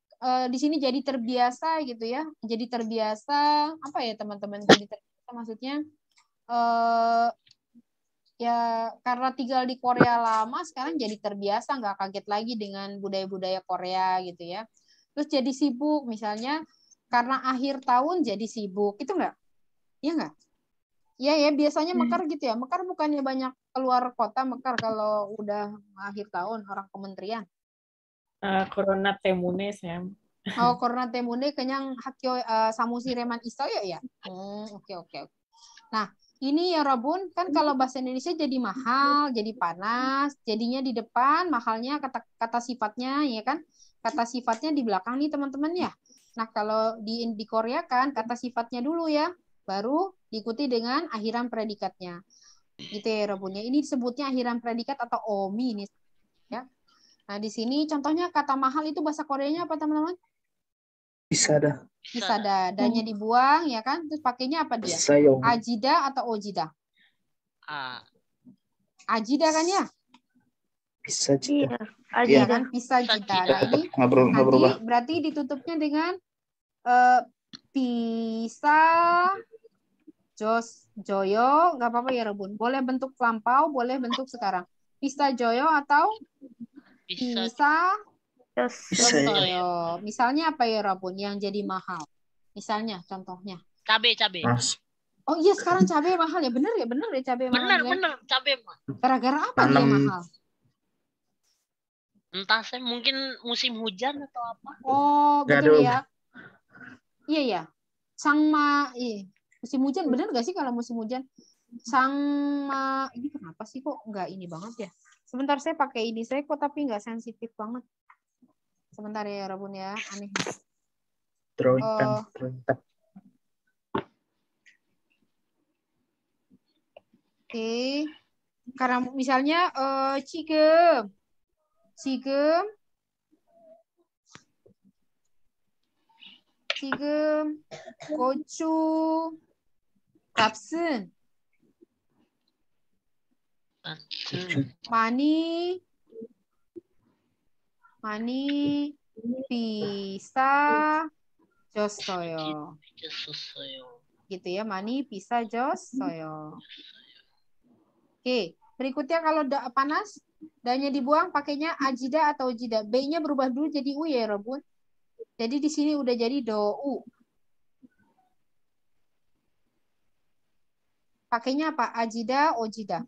di sini jadi terbiasa gitu ya. Jadi terbiasa apa ya teman-teman? Jadi terbiasa maksudnya ya karena tinggal di Korea lama sekarang jadi terbiasa nggak kaget lagi dengan budaya-budaya Korea gitu ya. Terus jadi sibuk misalnya karena akhir tahun jadi sibuk itu nggak? Iya nggak? Ya biasanya mekar gitu ya. Mekar bukannya banyak keluar kota mekar kalau udah akhir tahun orang kementerian. Corona temune Sam. Oh, corona temune kenyang hakyo samusi reman istoyo ya. Oke. Nah, ini ya Rabun kan kalau bahasa Indonesia jadi mahal, jadi panas, jadinya di depan mahalnya kata sifatnya ya kan. Kata sifatnya di belakang nih teman-teman ya. Nah, kalau di Korea kan kata sifatnya dulu ya. Baru diikuti dengan akhiran predikatnya. Gitu ya Rabunnya. Ini disebutnya akhiran predikat atau omi ini ya. Nah, di sini contohnya kata mahal itu bahasa Koreanya apa teman-teman? Isada. Danya dibuang ya kan. Terus pakainya apa dia? Sayong. Ajida atau ojida? Ajida kan ya? Bisa jida. Iya kan? Bisa jida. Nah, ini nanti berarti ditutupnya dengan bisa Joyo, nggak apa-apa ya Rebun. Boleh bentuk lampau, boleh bentuk sekarang. Bisa Joyo atau bisa Joyo. Misalnya apa ya Rebun yang jadi mahal? Misalnya, contohnya. Cabe. Oh iya sekarang cabai mahal ya, bener ya cabai mahal. Bener cabai mahal. Gara-gara apa dia mahal? Entah saya mungkin musim hujan atau apa. Oh betul ya. Iya ya. Musim hujan bener nggak sih kalau musim hujan? Ini kenapa sih kok nggak ini banget ya? Sebentar saya pakai ini saya kok tapi nggak sensitif banget. Sebentar ya Rabun ya, aneh. Drawing tab. Oke. Karena misalnya 지금 고추 값은 많이 비싸졌어요. gitu ya, 많이 비싸졌어요. Oke, berikutnya kalau panas, da-nya dibuang pakainya ajida atau jida. B-nya berubah dulu jadi u ya, Robun. Jadi di sini udah jadi do-u. Pakainya apa? Ajida, ojida.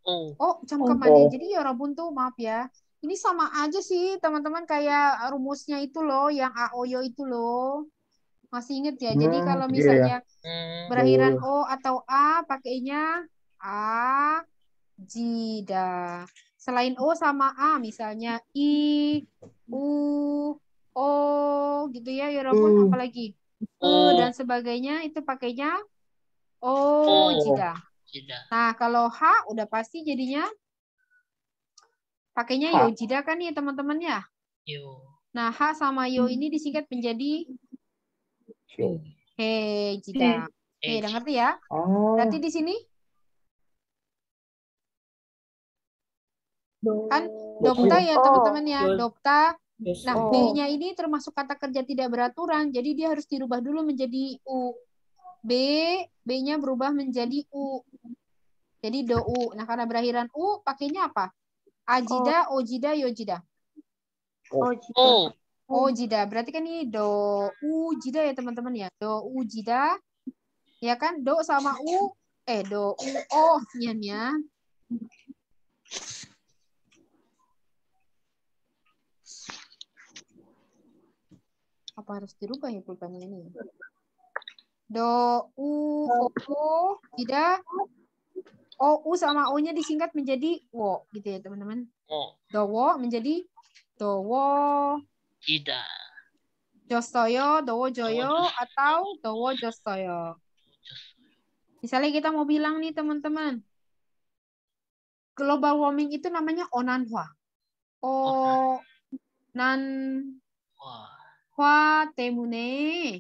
Oh, camkemannya. Jadi ya Robun tuh, maaf ya. Ini sama aja sih, teman-teman, kayak rumusnya itu loh, yang aoyo itu loh. Masih inget ya? Jadi kalau misalnya berakhiran o atau a, pakainya a, jida. Selain o sama a, misalnya i, u, o, gitu ya, Robun. Apalagi dan sebagainya, itu pakainya o, jida. Nah, kalau h udah pasti jadinya pakainya yo jida kan ya, teman-teman ya. Nah, h sama yo ini disingkat menjadi he jida. Oke, udah ngerti ya? Berarti di sini kan dokta ya, teman-teman ya, dokta. Nah, B-nya ini termasuk kata kerja tidak beraturan, jadi dia harus dirubah dulu menjadi u. B-nya berubah menjadi u. Jadi do-u. Nah, karena berakhiran u, pakainya apa? Ajida, ojida, yojida. Ojida. Berarti kan ini do-u jida ya, teman-teman ya. Do-u jida. Ya kan? Do sama u. Do-u o. Ya. Apa harus dirubah ya pulpennya ini? Do, u, o, jida. O, u sama o-nya disingkat menjadi wo, gitu ya teman-teman. Dowo menjadi dowo jida. Jostoyo, dowo joyo, atau dowo jostoyo. Misalnya kita mau bilang nih teman-teman, global warming itu namanya onanhwa. Hwa temune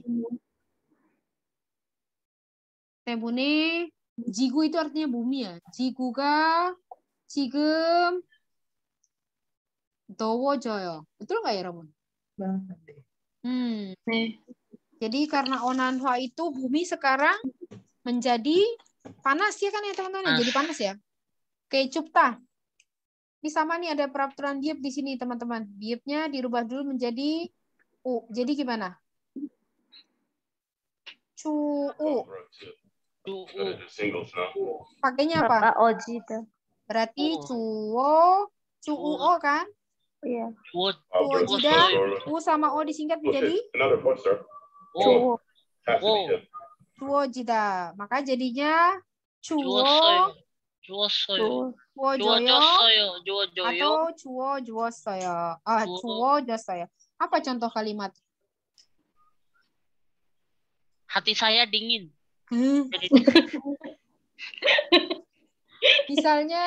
jigu itu artinya bumi ya. Jiguga 지금 더워져요. Betul nggak ya, Ramon? Jadi karena onanhwa itu bumi sekarang menjadi panas ya kan ya teman-teman? Jadi panas ya. Oke, cupta. Ini sama nih ada peraturan diep di sini teman-teman. Diepnya dirubah dulu menjadi u. Jadi gimana? Cu-u. Pakainya apa? Ojida. Berarti cu-o kan? Iya. Cu-ojida, u sama o disingkat menjadi cu-ojida. Maka jadinya cu-o, cu-o-joyo, atau cu-o-juosoyo. Cu-o-josoyo. Apa contoh kalimat? Hati saya dingin. Misalnya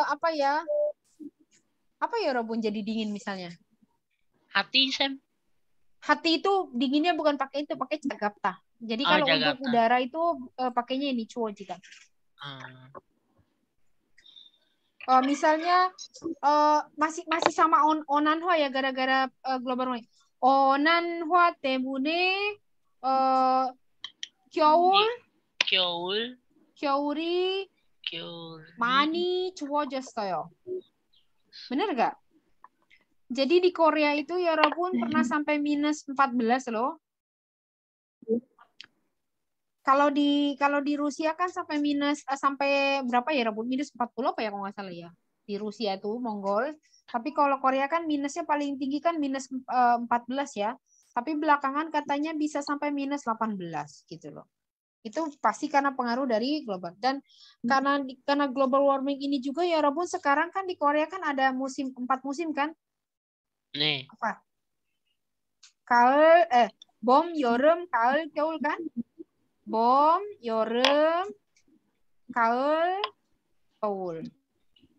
apa ya Robun jadi dingin misalnya? Hati Sam. Hati itu dinginnya bukan pakai itu, pakai jagapta. Jadi kalau jagapta. untuk udara itu pakainya ini cuojida. Misalnya masih sama onanhwa ya, gara-gara global warming. onanhwa 때문에 겨울이 많이 추워졌어요. Bener nggak? Jadi di Korea itu ya Robun pernah sampai minus 14 loh. Kalau di Rusia kan sampai minus sampai berapa ya Robun? Minus 40 apa ya kalau nggak salah ya. Di Rusia itu Mongol. Tapi kalau Korea kan minusnya paling tinggi kan minus 14 ya. Tapi belakangan katanya bisa sampai minus 18 gitu loh. Itu pasti karena pengaruh dari global. Dan karena global warming ini juga ya Robun, sekarang kan di Korea kan ada 4 musim kan? 네. Apa? 가을, 봄, 여름, 가을, 겨울 kan? 봄, 여름, 가을, 겨울.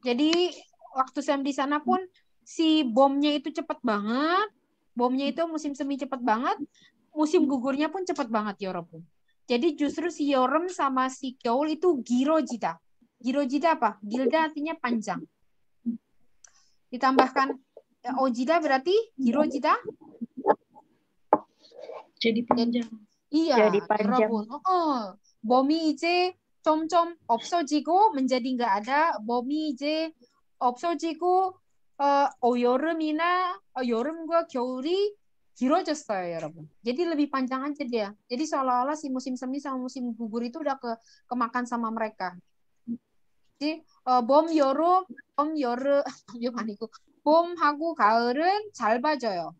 Jadi waktu Sam di sana pun si bomnya itu cepat banget. Bomnya itu musim semi cepat banget. Musim gugurnya pun cepat banget 여러분. Jadi justru si Yorem sama si Kyeol itu girojida. Girojida apa? Gilda artinya panjang. Ditambahkan ojida berarti girojida. Jadi panjang. Iya, Jadi panjang. 여러분. bom이 이제 점점 없어지고 menjadi nggak ada. bom이 이제 없어지고 여름과 겨울이 길어졌어요, 여러분. Jadi lebih panjang aja dia. Jadi seolah-olah si musim semi sama musim gugur itu udah kemakan sama mereka. Jadi 봄하고 가을은 짧아져요.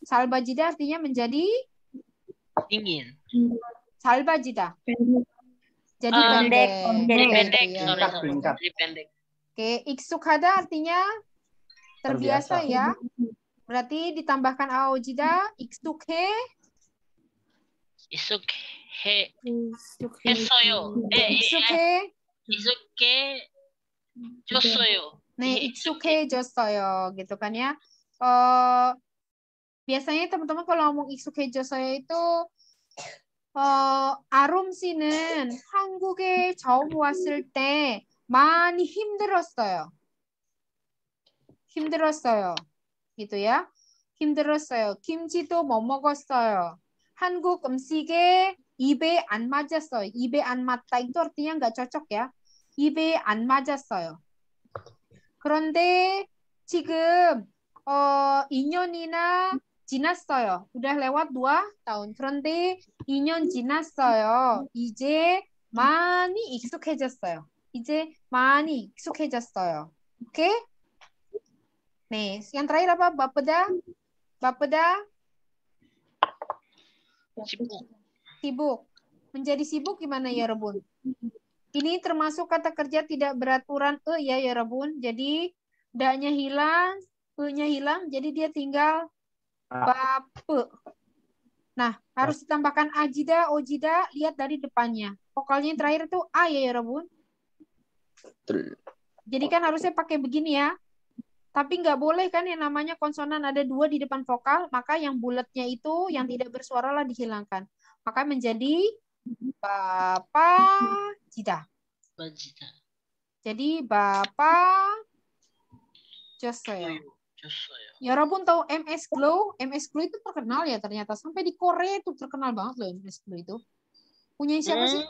짧아지다 artinya menjadi Dingin. 짧아지다. Jadi pendek. Jadi Oke, pendek. iya. Sorry. Singkat. Jadi pendek. Oke, 익숙하다 artinya terbiasa ya. Berarti ditambahkan aojida, 익숙해, 했어요. 익숙해. 익숙해졌어요. 네, 익숙해졌어요. gitu kan ya. Biasanya teman-teman kalau ngomong 익숙해졌어요 itu 아롬 씨는 한국에 처음 왔을 때 많이 힘들었어요. gitu ya. 힘들었어요. 김치도 못 먹었어요. 한국 음식에 입에 안 맞았어요. 입에 안 맞다 itu artinya nggak cocok ya. 입에 안 맞았어요. 그런데 지금 2년이나 지났어요. udah lewat 2 tahun. 그런데 2년 지났어요. 이제 많이 익숙해졌어요. Oke? Nih, yang terakhir apa? Bapeda? Sibuk. Menjadi sibuk gimana ya, Rebun? Ini termasuk kata kerja tidak beraturan ya, Rebun. Jadi, da-nya hilang, e-nya hilang, jadi dia tinggal bape. Nah, harus ditambahkan ajida, ojida, lihat dari depannya. Vokalnya yang terakhir itu a ya, Rebun. Jadi kan harusnya pakai begini ya. Tapi nggak boleh kan yang namanya konsonan ada 2 di depan vokal, maka yang bulatnya itu, yang tidak bersuara lah dihilangkan. Maka menjadi Bapak Jida. Jadi Bapak Josoyo. 여러분 tahu MS Glow? MS Glow itu terkenal ya ternyata. Sampai di Korea itu terkenal banget loh MS Glow itu. Punya siapa sih?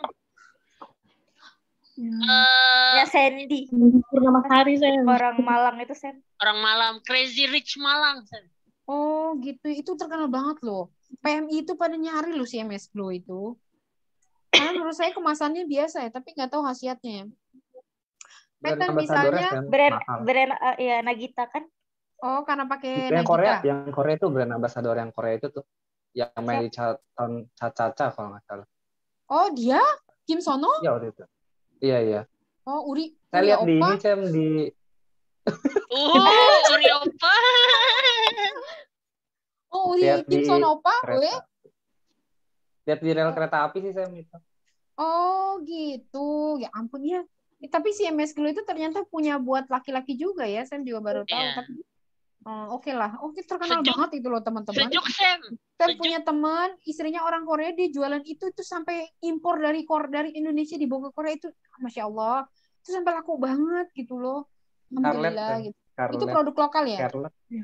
Ya Sandy. Purnama Sari saya. Orang Malang itu Sen. Orang Malang, Crazy Rich Malang. Oh gitu, itu terkenal banget loh. PMI itu pada nyari loh si MS Glow itu. Karena menurut saya kemasannya biasa ya, tapi nggak tahu khasiatnya ya. Metan misalnya brand ya Nagita kan? Oh, karena pakai yang Nagita. Yang Korea itu brand ambassador yang Korea itu tuh yang main di Caca kalau nggak salah. Oh, dia? Kim Sono? Iya waktu itu. Iya. Oh, Uri. Saya lihat di ini Cem di Uri Opa. Oh, Uri Kim Sono Opa, lihat di rel kereta api sih Cem itu. Oh, gitu. Ya ampun ya. Tapi si MS Glow itu ternyata punya buat laki-laki juga ya. Sam juga baru tahu. Yeah. Tapi oke lah. Oke, terkenal banget itu loh teman-teman. Sejuk, Sam. Sam punya teman, istrinya orang Korea, dia jualan itu sampai impor dari Indonesia dibawa ke Korea itu, Masya Allah. Itu sampai laku banget gitu loh. Alhamdulillah gitu. Itu produk lokal ya?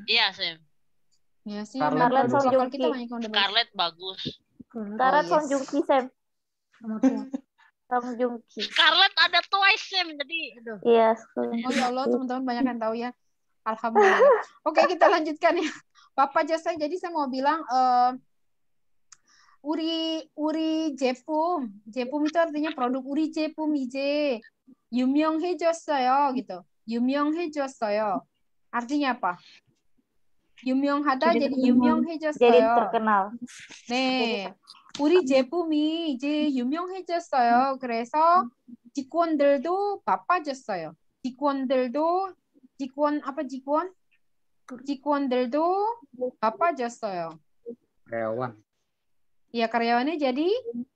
Iya, Sam. Ya sih. Scarlett Produk lokal Songjungki. kita banyak yang udah bagus. Scarlett bagus. Scarlett yes. Songjungki Sam. Songjungki. Scarlett ada Twice, Sam. Jadi, aduh. Iya. Oh ya Allah, teman-teman banyak yang tahu ya. Alhamdulillah. Oke, kita lanjutkan ya. Bapak Jasa, jadi saya mau bilang 우리 제품 itu artinya produk 우리 제품 이제 유명해졌어요 gitu. 유명해졌어요. Artinya apa? 유명하다 jadi 유명해졌어요. Jadi terkenal. 네. 우리 제품이 이제 유명해졌어요. 그래서 직원들도 바빠졌어요. 직원들도 바빠졌어요. Karyawan. Ya, karyawannya jadi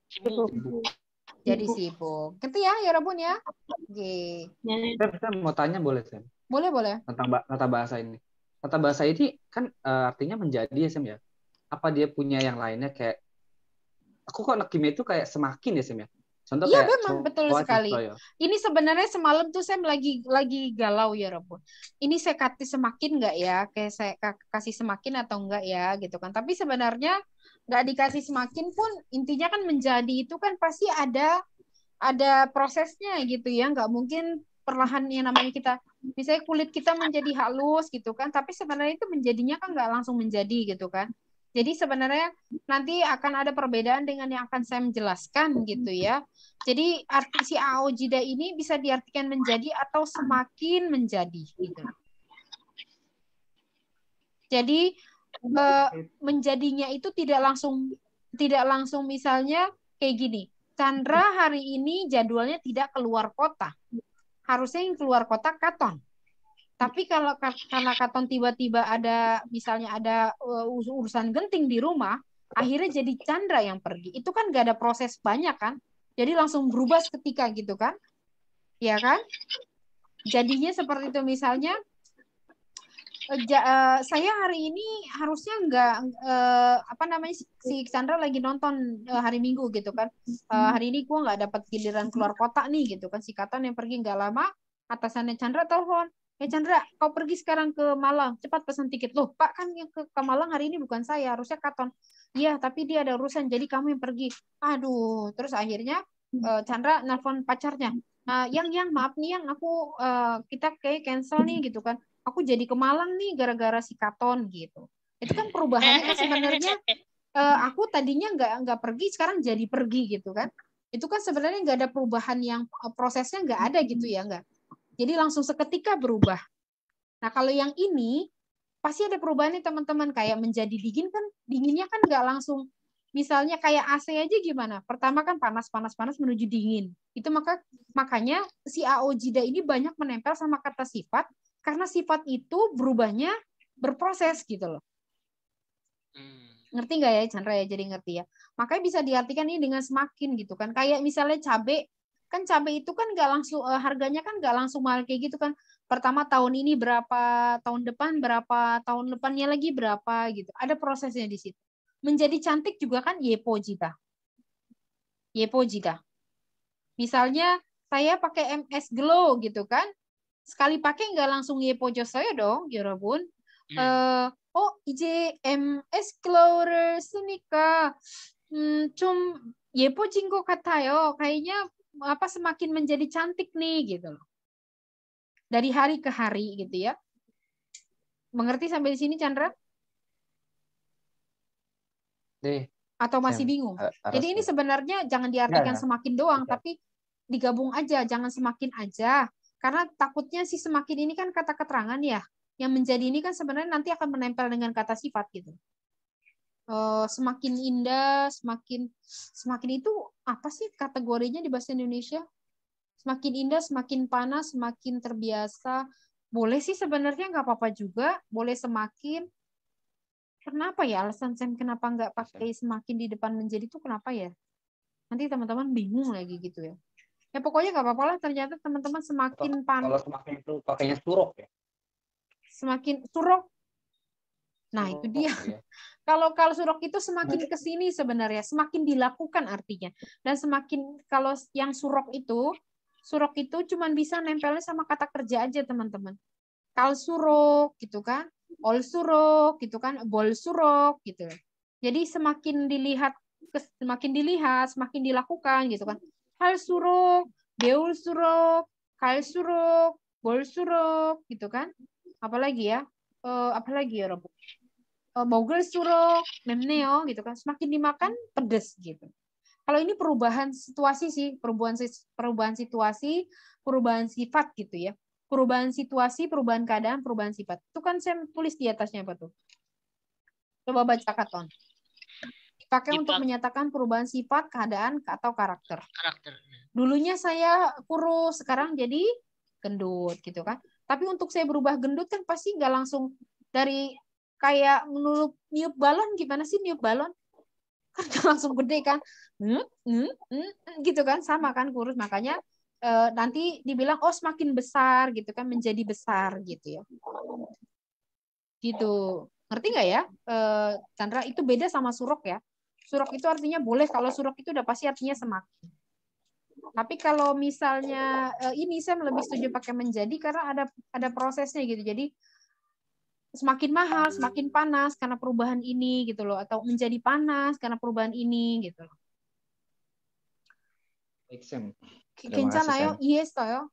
Sibuk. Jadi sibuk. Gitu ya Rabun ya. Oke. Saya mau tanya boleh, Sam? Boleh. Tentang tata bahasa ini. Tata bahasa ini kan artinya menjadi ya, Sam ya. Apa dia punya yang lainnya kayak aku kok kimia itu kayak semakin ya, Sam ya. Contoh Iya kayak memang betul sekali. ya. Ini sebenarnya semalam tuh saya lagi galau ya Rabun. Ini saya kasih semakin nggak ya? Kayak saya kasih semakin atau enggak ya gitu kan. Tapi sebenarnya nggak dikasih semakin pun intinya kan menjadi itu kan pasti ada prosesnya gitu ya. Nggak mungkin perlahan yang namanya kita misalnya kulit kita menjadi halus gitu kan. Tapi sebenarnya itu menjadinya kan nggak langsung menjadi gitu kan. Jadi sebenarnya nanti akan ada perbedaan dengan yang akan saya menjelaskan gitu ya. Jadi arti si aojida ini bisa diartikan menjadi atau semakin menjadi gitu. Jadi menjadinya itu tidak langsung misalnya kayak gini. Chandra hari ini jadwalnya tidak keluar kota. Harusnya yang keluar kota Katon. Tapi karena Katon tiba-tiba ada misalnya ada urusan genting di rumah, akhirnya jadi Chandra yang pergi. Itu kan gak ada proses banyak kan? Jadi langsung berubah seketika gitu kan? Ya kan? Jadinya seperti itu misalnya saya hari ini harusnya nggak si Chandra lagi nonton hari Minggu gitu kan. Hari ini gue nggak dapat giliran keluar kota nih gitu kan. Si Katon yang pergi nggak lama, atasannya Chandra telepon. Chandra, kau pergi sekarang ke Malang, cepat pesan tiket. Loh, Pak, kan yang ke Malang hari ini bukan saya, harusnya Katon. Iya, tapi dia ada urusan, jadi kamu yang pergi. Aduh, terus akhirnya Chandra nelfon pacarnya. Yang maaf nih, aku kita kayak cancel nih gitu kan. Aku jadi ke Malang nih gara-gara si Katon gitu. Itu kan perubahannya kan sebenarnya aku tadinya nggak pergi, sekarang jadi pergi gitu kan. Itu kan sebenarnya nggak ada perubahan yang prosesnya nggak ada gitu ya, nggak. Jadi langsung seketika berubah. Nah, kalau yang ini pasti ada perubahannya teman-teman. Kayak menjadi dingin kan, dinginnya kan nggak langsung. Misalnya kayak AC aja gimana? Pertama kan panas menuju dingin. Itu makanya si aojida ini banyak menempel sama kata sifat, karena sifat itu berubahnya berproses gitu loh. Ngerti nggak ya Chandra ya? Jadi ngerti ya. Makanya bisa diartikan ini dengan semakin gitu kan. Kayak misalnya cabai. Kan cabai itu kan nggak langsung harganya kan nggak langsung mahal kayak gitu kan. Pertama tahun ini berapa, tahun depan berapa, tahun depannya lagi berapa gitu. Ada prosesnya di situ. Menjadi cantik juga kan yepojita. Misalnya saya pakai MS Glow gitu kan. Sekali pakai nggak langsung yepojo saya dong, 여러분. 이제 MS Glow를 쓰니까 좀 예뻐진 것 같아요. Kayaknya semakin menjadi cantik nih gitu loh. Dari hari ke hari gitu ya. Mengerti sampai di sini Chandra? Atau masih bingung? Jadi ini sebenarnya jangan diartikan semakin doang, tapi digabung aja, jangan semakin aja. Karena takutnya si semakin ini kan kata keterangan ya. Yang menjadi ini kan sebenarnya nanti akan menempel dengan kata sifat gitu. Semakin indah, semakin itu apa sih kategorinya di bahasa Indonesia? Semakin indah, semakin panas, semakin terbiasa. Boleh sih sebenarnya nggak apa-apa juga. Boleh semakin. Kenapa ya alasan Sam kenapa nggak pakai semakin di depan menjadi itu kenapa ya? Nanti teman-teman bingung lagi gitu ya. Ya pokoknya nggak apa-apa lah. Ternyata teman-teman semakin panas. Kalau semakin itu pakainya surok ya? Semakin surok. Nah itu dia. Kalau surok itu semakin ke sini sebenarnya, semakin dilakukan artinya. Dan semakin kalau yang surok itu cuma bisa nempelnya sama kata kerja aja teman-teman. Kal surok gitu kan, ol surok gitu kan, bol surok gitu. Jadi semakin dilihat, semakin dilakukan gitu kan. Hal surok, beul surok, kal surok, bol surok gitu kan. Apalagi ya Rob? Bogel surok, memneo gitu kan. Semakin dimakan pedes gitu. Kalau ini perubahan situasi sih, perubahan situasi, perubahan sifat gitu ya. Perubahan situasi, perubahan keadaan, perubahan sifat. Itu kan saya tulis di atasnya apa tuh? Coba baca Katon. Dipakai untuk menyatakan perubahan sifat, keadaan, atau karakter. Dulunya saya kurus, sekarang jadi gendut gitu kan. Tapi untuk saya berubah gendut kan pasti nggak langsung dari kayak niup balon. Gimana sih niup balon? Kan langsung gede kan, gitu gitu kan, sama kan kurus, makanya nanti dibilang oh semakin besar gitu kan, menjadi besar gitu ya. Gitu. Ngerti nggak ya? Chandra, itu beda sama surok ya. Surok itu artinya boleh, kalau surok itu udah pasti artinya semakin. Tapi kalau misalnya ini saya lebih setuju pakai menjadi karena ada prosesnya gitu. Jadi semakin mahal, semakin panas karena perubahan ini gitu loh, atau menjadi panas karena perubahan ini gitu loh. Baik, Sam. Terima 괜찮아요? kasih, Sam. 이해했어요?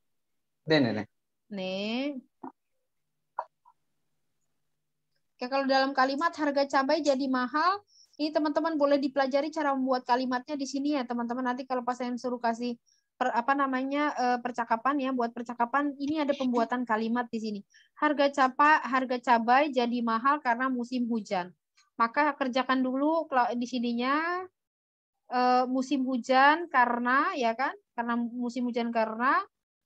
네네네. 네. Oke, kalau dalam kalimat harga cabai jadi mahal, ini teman-teman boleh dipelajari cara membuat kalimatnya di sini ya teman-teman. Nanti kalau pas saya suruh kasih percakapan ya, buat percakapan ini ada pembuatan kalimat di sini. Harga cabai jadi mahal karena musim hujan. Maka kerjakan dulu di sininya musim hujan karena ya kan? Karena musim hujan karena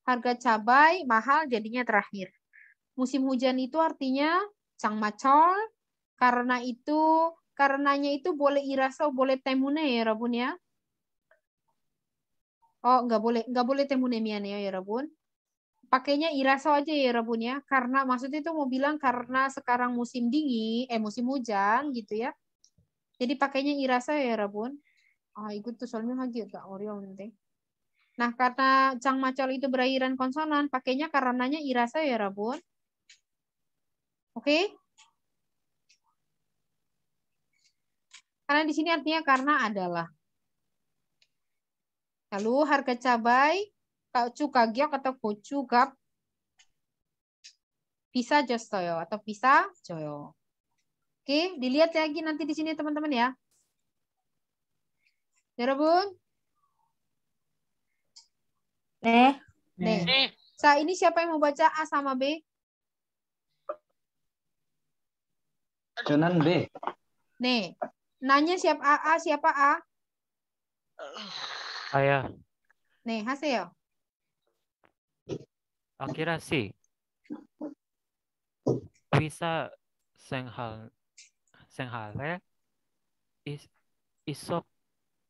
harga cabai mahal jadinya terakhir. Musim hujan itu artinya 장마철, karenanya itu boleh irasa, boleh temune ya Rabun ya. Oh, nggak boleh temune mian ya Rabun. Pakainya iraso aja ya Rabun ya, karena maksudnya itu mau bilang karena sekarang musim dingin, musim hujan gitu ya. Jadi pakainya irasa ya Rabun. Ah, ikut tuh soalnya lagi agak nanti. Nah, karena 장마철 itu berakhiran konsonan, pakainya karenanya irasa ya Rabun. Oke? Karena di sini artinya karena adalah. Lalu harga cabai, gochu gagyok atau gochu gap bisa 줬어요 atau bisa joyo. Oke, dilihat lagi nanti di sini teman-teman ya. 여러분? Nih. Nih. Sa ini siapa yang mau baca A sama B? 저는 B. Nih. Nanya siapa A, siapa A? Saya 네, 하세요. Akira sih bisa 생활에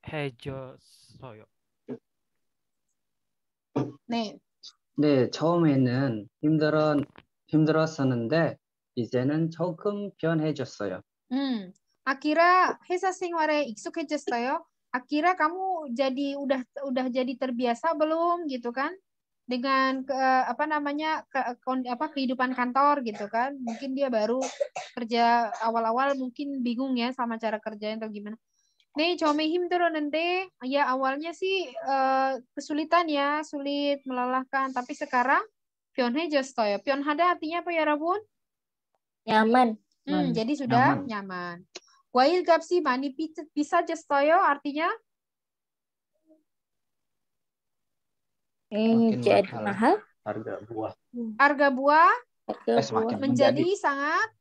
익숙해졌어요. 네. 네, 처음에는 힘들었었는데 이제는 조금 변해졌어요. Akira 회사 생활에 익숙해졌어요. Akira kamu jadi udah jadi terbiasa belum gitu kan? Dengan kehidupan kantor gitu kan? Mungkin dia baru kerja awal-awal mungkin bingung ya sama cara kerjanya atau gimana. Nih, 처음에 힘들었는데 ya awalnya sih kesulitan ya, sulit, melelahkan, tapi sekarang 변해졌어요. 변하다 artinya apa ya, Rabun? Nyaman. Jadi sudah nyaman. 과일 값이 많이 비싸졌어요 artinya Jadi mahal. Harga buah. Harga buah semakin menjadi sangat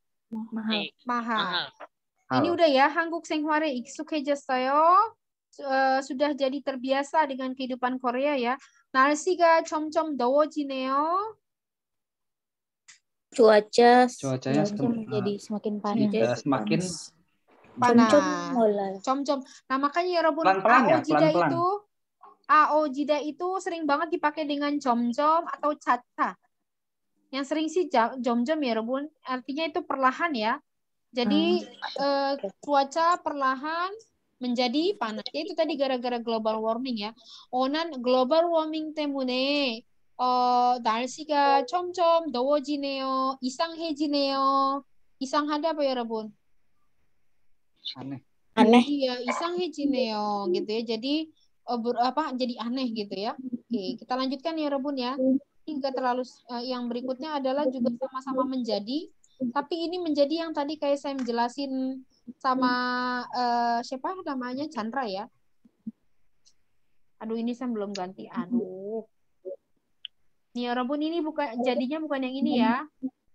mahal. Ini udah ya, 한국 생활에 익숙해졌어요. Sudah jadi terbiasa dengan kehidupan Korea ya. 날씨가 점점 더워지네요. Cuacanya menjadi semakin panas. semakin panas. Comcom. Nah, makanya ya Rabun, aojida itu sering banget dipakai dengan jomjom atau caca. Yang sering sih jomjom ya Rabun, artinya itu perlahan ya. Jadi cuaca perlahan menjadi panas. Itu tadi gara-gara global warming ya. 오는 global warming 때문에 날씨가 점점 더워지네요. 이상해지네요. 이상하다 apa ya Rabun? Aneh. Iya, 이상해지네요 gitu ya. Jadi jadi aneh gitu ya. Oke, kita lanjutkan ya Rabun ya. Ini enggak terlalu yang berikutnya adalah juga sama-sama menjadi, tapi ini menjadi yang tadi kayak saya menjelasin sama siapa namanya Chandra ya. Aduh, ini saya belum ganti. Aduh. Nih ya Rabun, ini jadinya bukan yang ini ya.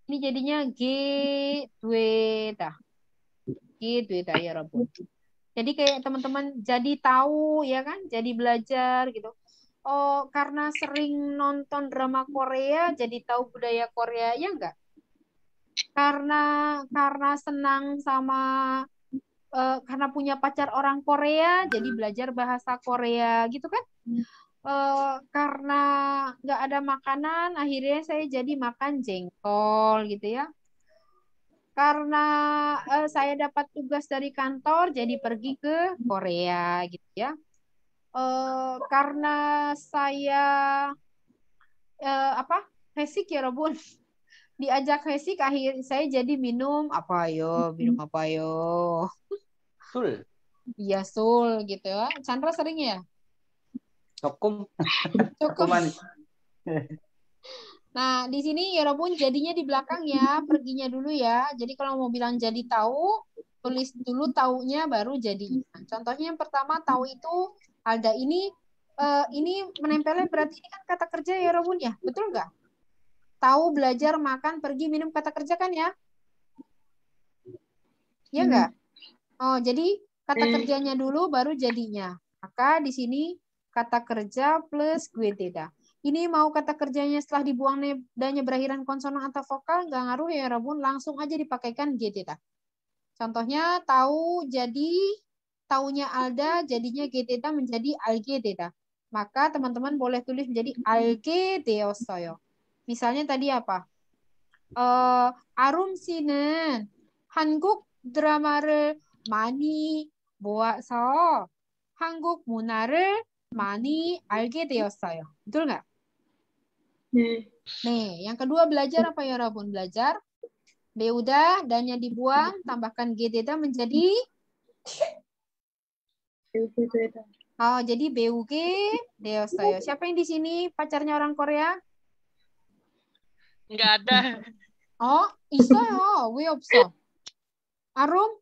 Ini jadinya G2다. G2다 ya Rabun. Jadi kayak teman-teman jadi tahu ya kan, jadi belajar gitu. Oh, karena sering nonton drama Korea, jadi tahu budaya Korea ya enggak? Karena senang sama karena punya pacar orang Korea, jadi belajar bahasa Korea gitu kan? Karena nggak ada makanan, akhirnya saya jadi makan jengkol gitu ya. Karena saya dapat tugas dari kantor, jadi pergi ke Korea gitu ya. Karena saya Fesik ya Robun, diajak Fesik, akhir saya jadi minum apa yo. Sul. Iya sul gitu ya. Chandra sering ya? Cokum. Cukup. Kuman. Nah, di sini ya Robun jadinya di belakang ya, perginya dulu ya. Jadi kalau mau bilang jadi tahu, tulis dulu taunya baru jadinya. Contohnya yang pertama tahu itu Alda ini menempelnya berarti ini kan kata kerja ya Robun ya, betul nggak? Tahu, belajar, makan, pergi, minum kata kerja kan ya? Iya nggak? Oh, jadi kata kerjanya dulu baru jadinya. Maka di sini kata kerja plus gue tidak. Ini mau kata kerjanya setelah dibuang nadanya berakhiran konsonan atau vokal, nggak ngaruh ya Rabun, langsung aja dipakaikan G theta. Contohnya tahu jadi taunya Alda, jadinya G theta menjadi alge theta. Maka teman-teman boleh tulis menjadi alge deos어요. Misalnya tadi apa? 아름 씨는 한국 드라마를 많이 모아서 한국 문화를 많이 알게 되었어요. Betul nggak? Nih, yang kedua belajar apa ya Rabun? Belajar. B udah, dan-nya dibuang, tambahkan G theta menjadi jadi BUG deos어요. Siapa yang di sini pacarnya orang Korea? Nggak ada. 있어요. 왜 없어? 아름?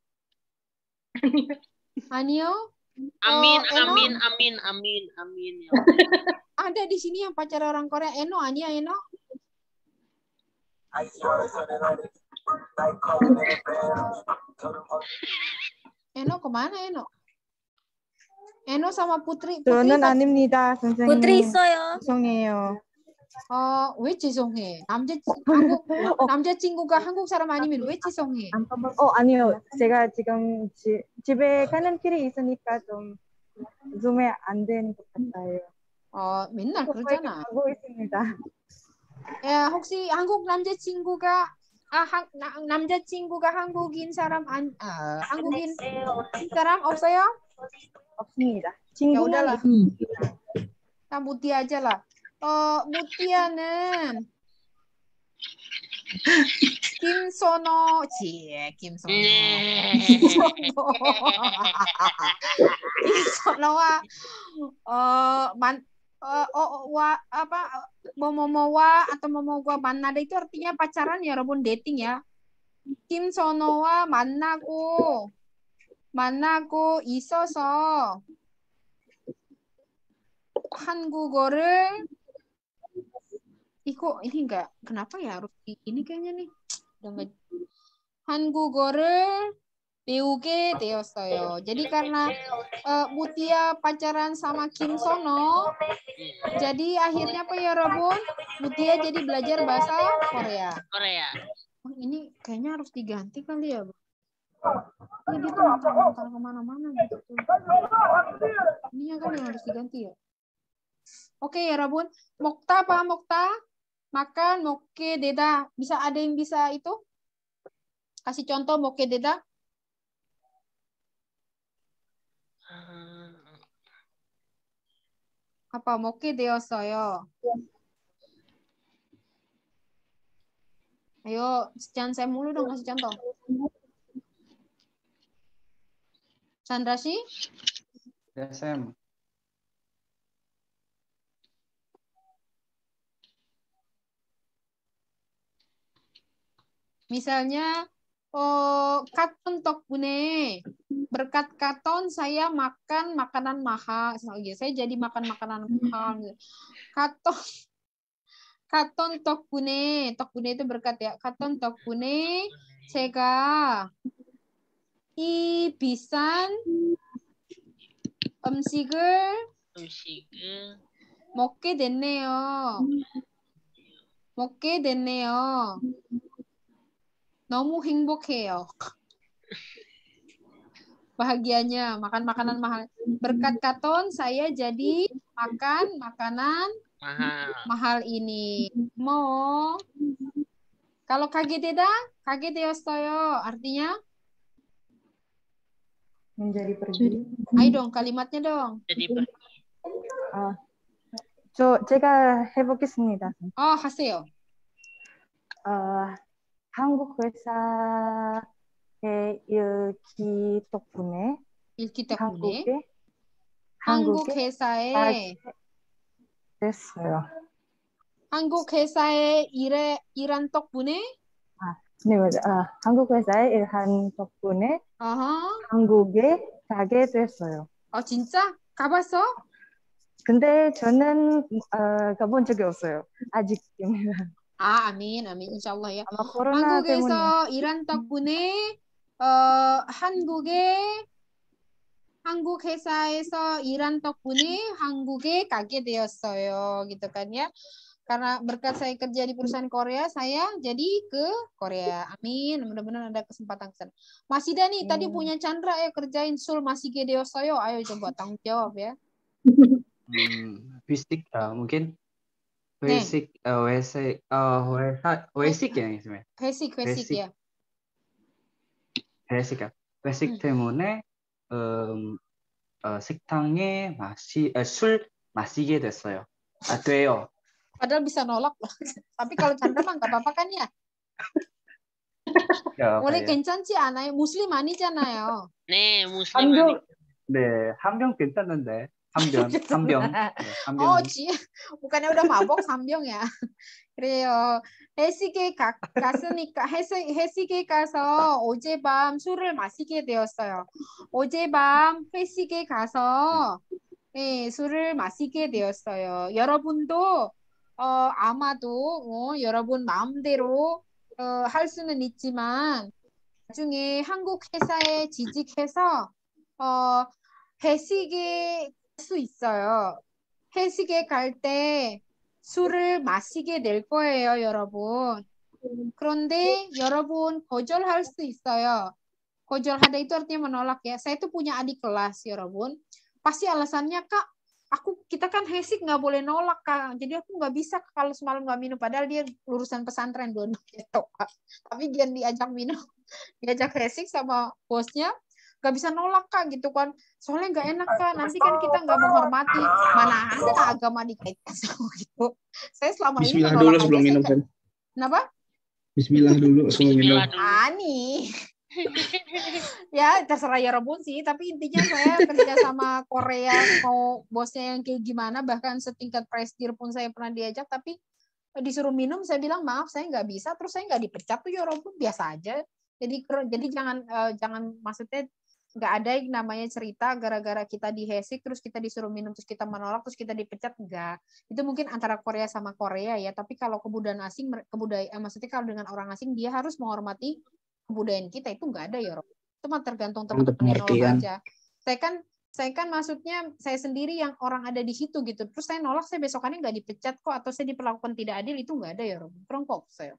아니요. Amin, Eno? amin. Ya. Ada di sini yang pacar orang Korea. Eno, Ania, Eno? Eno kemana Eno? Eno sama Putri. 저는 아닙니다, 선생님. Putri 있어요. 죄송해요. 왜 죄송해? 남자친구가 한국 사람 아니면 왜 죄송해? 아니요. 제가 지금 집에 가는 길이 있으니까 좀 줌에 안 되는 것 같아요. 맨날 그러잖아. 하고 있습니다. 야, 혹시 한국 남자친구가 남자친구가 한국인 사람 한국인 사람 없어요? 없습니다. Ya 친구는 udahlah. 있습니다. Nah, Mutia aja lah. Mutia는 김선호, 김선호. 김선호와 momowa atau momowa 만나다 itu artinya pacaran ya, walaupun dating ya. 김선호와 만나고 있어서 한국어를 ini enggak, kenapa ya harus ini kayaknya nih. 한국어를 배우게 되었어요. Jadi karena Mutia pacaran sama Kim Sono, jadi akhirnya apa ya Robun? Mutia jadi belajar bahasa Korea. Ini kayaknya harus diganti kali ya, Bu. Ini dia tuh kemana-mana gitu. Ininya kan yang harus diganti ya. Oke ya Robun. Mokta apa Mokta? Makan, moke deda. Bisa ada yang bisa itu? Kasih contoh moke deda. Apa moke deos어요? Ayo, jangan saya mulu dong kasih contoh. Chandra sih? Sam. Misalnya, katon 덕분에 berkat katon saya makan makanan mahal. Saya jadi makan makanan mahal. Katon 덕분에 itu berkat ya. Katon 덕분에 제가 이 비싼 음식을 먹게 됐네요. 너무 행복해요. bahagianya makan makanan mahal. Berkat Katon saya jadi makan makanan Mahal. mahal ini. Mau kalau kageteda, kagete였어요. Artinya, menjadi pergi. ayo dong kalimatnya dong. Jadi pergi. 제가 해보겠습니다. 하세요. 한국 회사의 일기 덕분에 읽기 때문에 한국에 한국 회사에 가게 됐어요. 한국 회사에 일한 덕분에 네, 맞아. 한국 회사에 일한 덕분에 어허. 한국에 가게 됐어요. 진짜? 가봤어? 근데 저는 가본 적이 없어요. 아직입니다. 아민, 인샬lah ya. 아마 코로나 때문에. 한국에서 일한 덕분에 한국 회사에서 일한 덕분에 한국에 가게 되었어요. Gitu kan ya. Karena berkat saya kerja di perusahaan Korea, saya jadi ke Korea. Amin. Mudah-mudahan ada kesempatan ke sana. Mas Ida nih, tadi punya Chandra ya kerjain sul masih gedeosoyo. Ayo coba tanggung jawab ya. Basic mungkin basic basic ya sebenarnya. Basic ya. Basic ya. Basic 때문에 식당에 술 마시게 됐어요. 돼요. Padahal bisa nolak loh. Tapi kalau Chandra mah nggak apa-apa kan ya? 원래 괜찮지 않아요? 무슬림 아니잖아요. 네, 무슬림 아니. 네, 한 병 괜찮은데. 한 병. bukannya udah mabok 3병 ya. 그래요. 회식에 갔으니까 회식에 가서 어젯밤 술을 마시게 되었어요. 어젯밤 회식에 가서 술을 마시게 되었어요. 여러분도 아마도 여러분 마음대로 할 수는 있지만 나중에 한국 회사에 취직해서 회식에 갈 수 있어요. 회식에 갈 때 술을 마시게 될 거예요, 여러분. 그런데 여러분 거절할 수 있어요. 거절하다 itu artinya menolak ya. Saya tuh punya adik kelas, yarabbun. Pasti alasannya, Kak, kita kan hesik nggak boleh nolak, Kak. Jadi aku nggak bisa kalau semalam nggak minum. Padahal dia lulusan pesantren dulu gitu, Kak. Tapi dia diajak minum, diajak hesik sama bosnya, nggak bisa nolak, Kak, gitu kan. Soalnya nggak enak, Kak. Nanti kan kita nggak menghormati. Mana ada agama dikaitkan sama gitu. Saya selama ini Bismillah menolak dulu sebelum minum kan. Kenapa? Bismillah dulu sebelum minum. Ani. Ya terserah ya Robun sih, tapi intinya saya kerja sama Korea, mau bosnya yang kayak gimana, bahkan setingkat presidir pun saya pernah diajak, tapi disuruh minum saya bilang maaf saya nggak bisa, terus saya nggak dipecat tuh ya Robun, biasa aja. Jadi jangan maksudnya nggak ada yang namanya cerita gara-gara kita dihesik terus kita disuruh minum terus kita menolak terus kita dipecat, enggak. Itu mungkin antara Korea sama Korea ya, tapi kalau kebudayaan asing maksudnya kalau dengan orang asing dia harus menghormati kebudayaan kita, itu nggak ada ya Rob. Itu mah tergantung teman-teman yang nolak aja. Saya kan maksudnya saya sendiri yang orang ada di situ gitu. Terus saya nolak, saya besokannya nggak dipecat kok atau saya diperlakukan tidak adil, itu nggak ada ya Rob. Perongkok saya.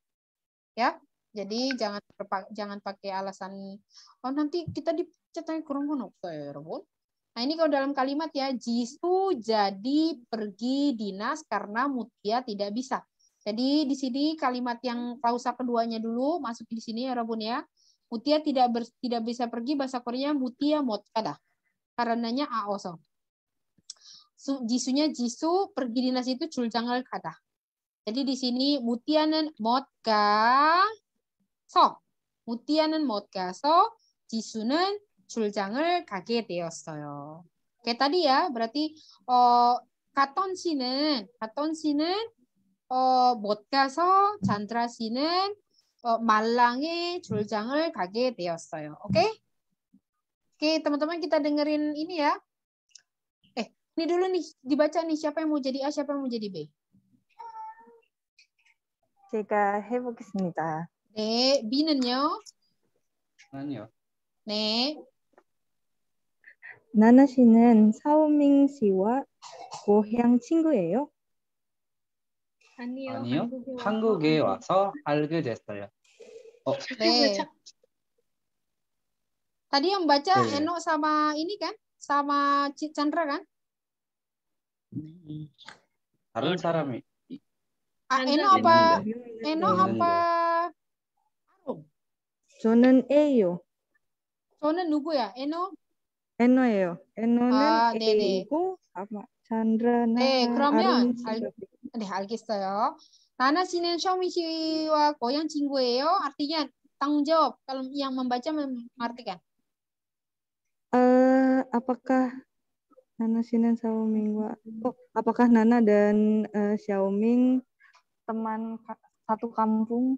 Ya. Jadi jangan pakai alasan nanti kita dipecat aja kerongkonok saya Rob. Nah, ini kalau dalam kalimat ya, Jisoo jadi pergi dinas karena Mutia tidak bisa. Jadi di sini kalimat yang klausa keduanya dulu masuk di sini ya Rabun ya. Mutia tidak bisa pergi, bahasa Koreanya Mutia 못 가다. Karenanya aoso. Jisunya Jisu pergi dinas itu 출장을 가다. Jadi di sini Mutia는 못 가서. Mutia는 못 가서 Jisu는 출장을 가게 되었어요. Kayak tadi ya, berarti Katon 씨는 못 가서 잔드라 씨는 말랑의 출장을 가게 되었어요. Oke? Oke, teman-teman kita dengerin ini ya. Ini dulu nih dibaca nih, siapa yang mau jadi A, siapa yang mau jadi B? 제가 해보겠습니다. 네, B는요? 아니요. 네. 나나 씨는 사오밍 씨와 고향 친구예요? 아니요. 한국에 와서 알게 됐어요. 네. Tadi yang baca Iya. Eno sama ini kan? Sama Chandra kan? Harun Sarah, Mi. Eno Chandra, apa? Enggak. Eno apa? Arum? 저는 A요. 저는 누구야? Eno? N예요. N는 네네. A이고 아마 찬드라나 네, 그러면 아름 네, 알겠어요. 나나 씨는 샤오미 씨와 고향 친구예요. artinya tanggung jawab. Kalau yang membaca mengartikan. apakah Nana Sinan Xiaomingwa apakah Nana dan Xiaoming satu kampung?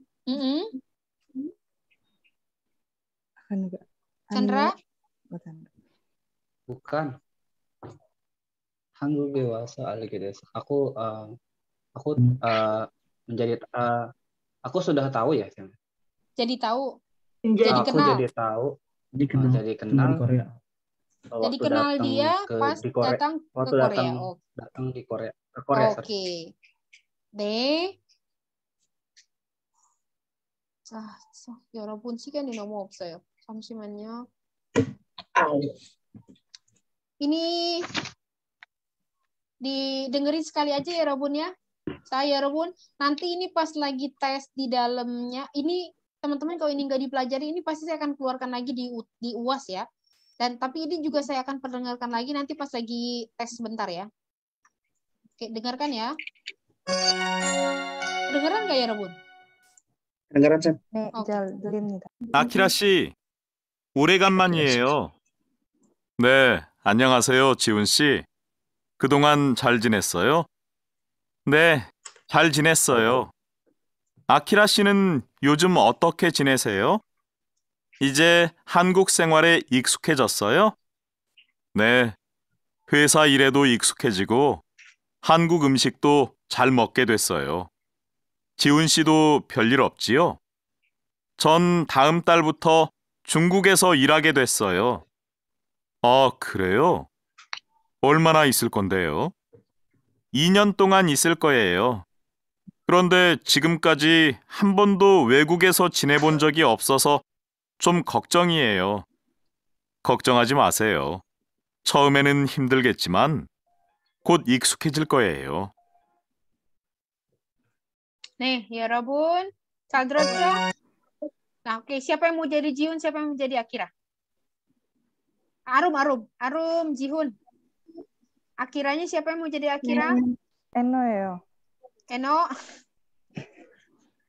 Akan enggak? Chandra? Bukan. 한국에 와서 알게 됐어. aku aku sudah tahu ya, Sam. Jadi tahu. Jadi Aku kenal. jadi tahu, jadi Di Korea. Jadi waktu kenal datang dia pas di Korea, datang ke waktu Korea. datang di Korea, ke Korea. sorry. 오케이. 네. 자, 여러분 시간이 너무 없어요. 잠시만요. Ini didengerin sekali aja ya Robun ya. Saya Robun, nanti ini pas lagi tes di dalamnya, ini teman-teman kalau ini nggak dipelajari, ini pasti saya akan keluarkan lagi di UAS ya. Dan tapi ini juga saya akan perdengarkan lagi nanti pas lagi tes sebentar ya. Oke, dengarkan ya. Dengeran nggak ya Robun? Kedengaran, Sam? 네, 잘 들립니다. 아키라 씨, 오래간만이에요. 네, 안녕하세요, 지훈 씨. 그동안 잘 지냈어요? 네, 잘 지냈어요. 아키라 씨는 요즘 어떻게 지내세요? 이제 한국 생활에 익숙해졌어요? 네, 회사 일에도 익숙해지고 한국 음식도 잘 먹게 됐어요. 지훈 씨도 별일 없지요? 전 다음 달부터 중국에서 일하게 됐어요. 아, 그래요? 얼마나 있을 건데요? 2년 동안 있을 거예요. 그런데 지금까지 한 번도 외국에서 지내본 적이 없어서 좀 걱정이에요. 걱정하지 마세요. 처음에는 힘들겠지만 곧 익숙해질 거예요. Nih, ya Robun. 잘 들었죠? Nah, oke. Siapa yang mau jadi Jihun? Siapa yang mau jadi Akira? Arum, Jihun. Akiranya siapa yang mau jadi Akira? N예요. Eno.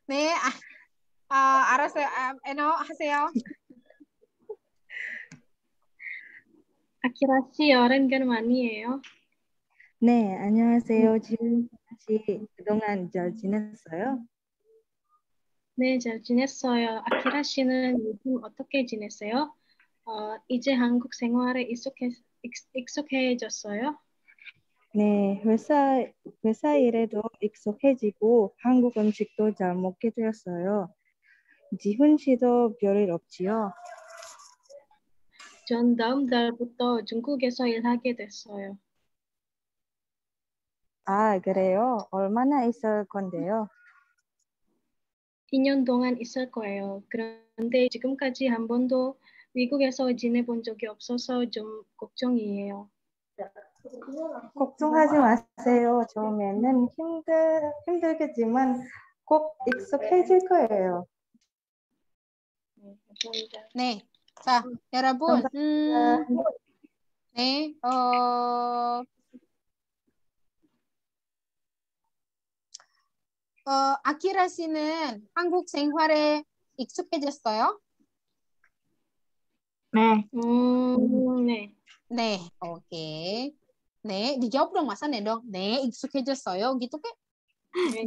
네, 알았어요. Eno, 하세요. 아키라 씨 오랜만이에요. 네, 안녕하세요. 지훈 씨 그동안 잘 지냈어요? 네, 잘 지냈어요. 아키라 씨는 요즘 어떻게 지냈어요? 이제 한국 생활에 익숙해졌어요? 네, 회사 일에도 익숙해지고 한국 음식도 잘 먹게 되었어요. 지훈 씨도 별일 없지요? 전 다음 달부터 중국에서 일하게 됐어요. 아, 그래요? 얼마나 있을 건데요? 2년 동안 있을 거예요. 그런데 지금까지 한 번도 미국에서 지내본 적이 없어서 좀 걱정이에요. 걱정하지 마세요. 처음에는 힘들겠지만 꼭 익숙해질 거예요. 네, 감사합니다. 네. 자, 여러분. 네. 아키라 씨는 한국 생활에 익숙해졌어요? 네. 네. 네, oke. 네, dijawab dong, masa nih dong. 네, 익숙해졌어요. gitu kan?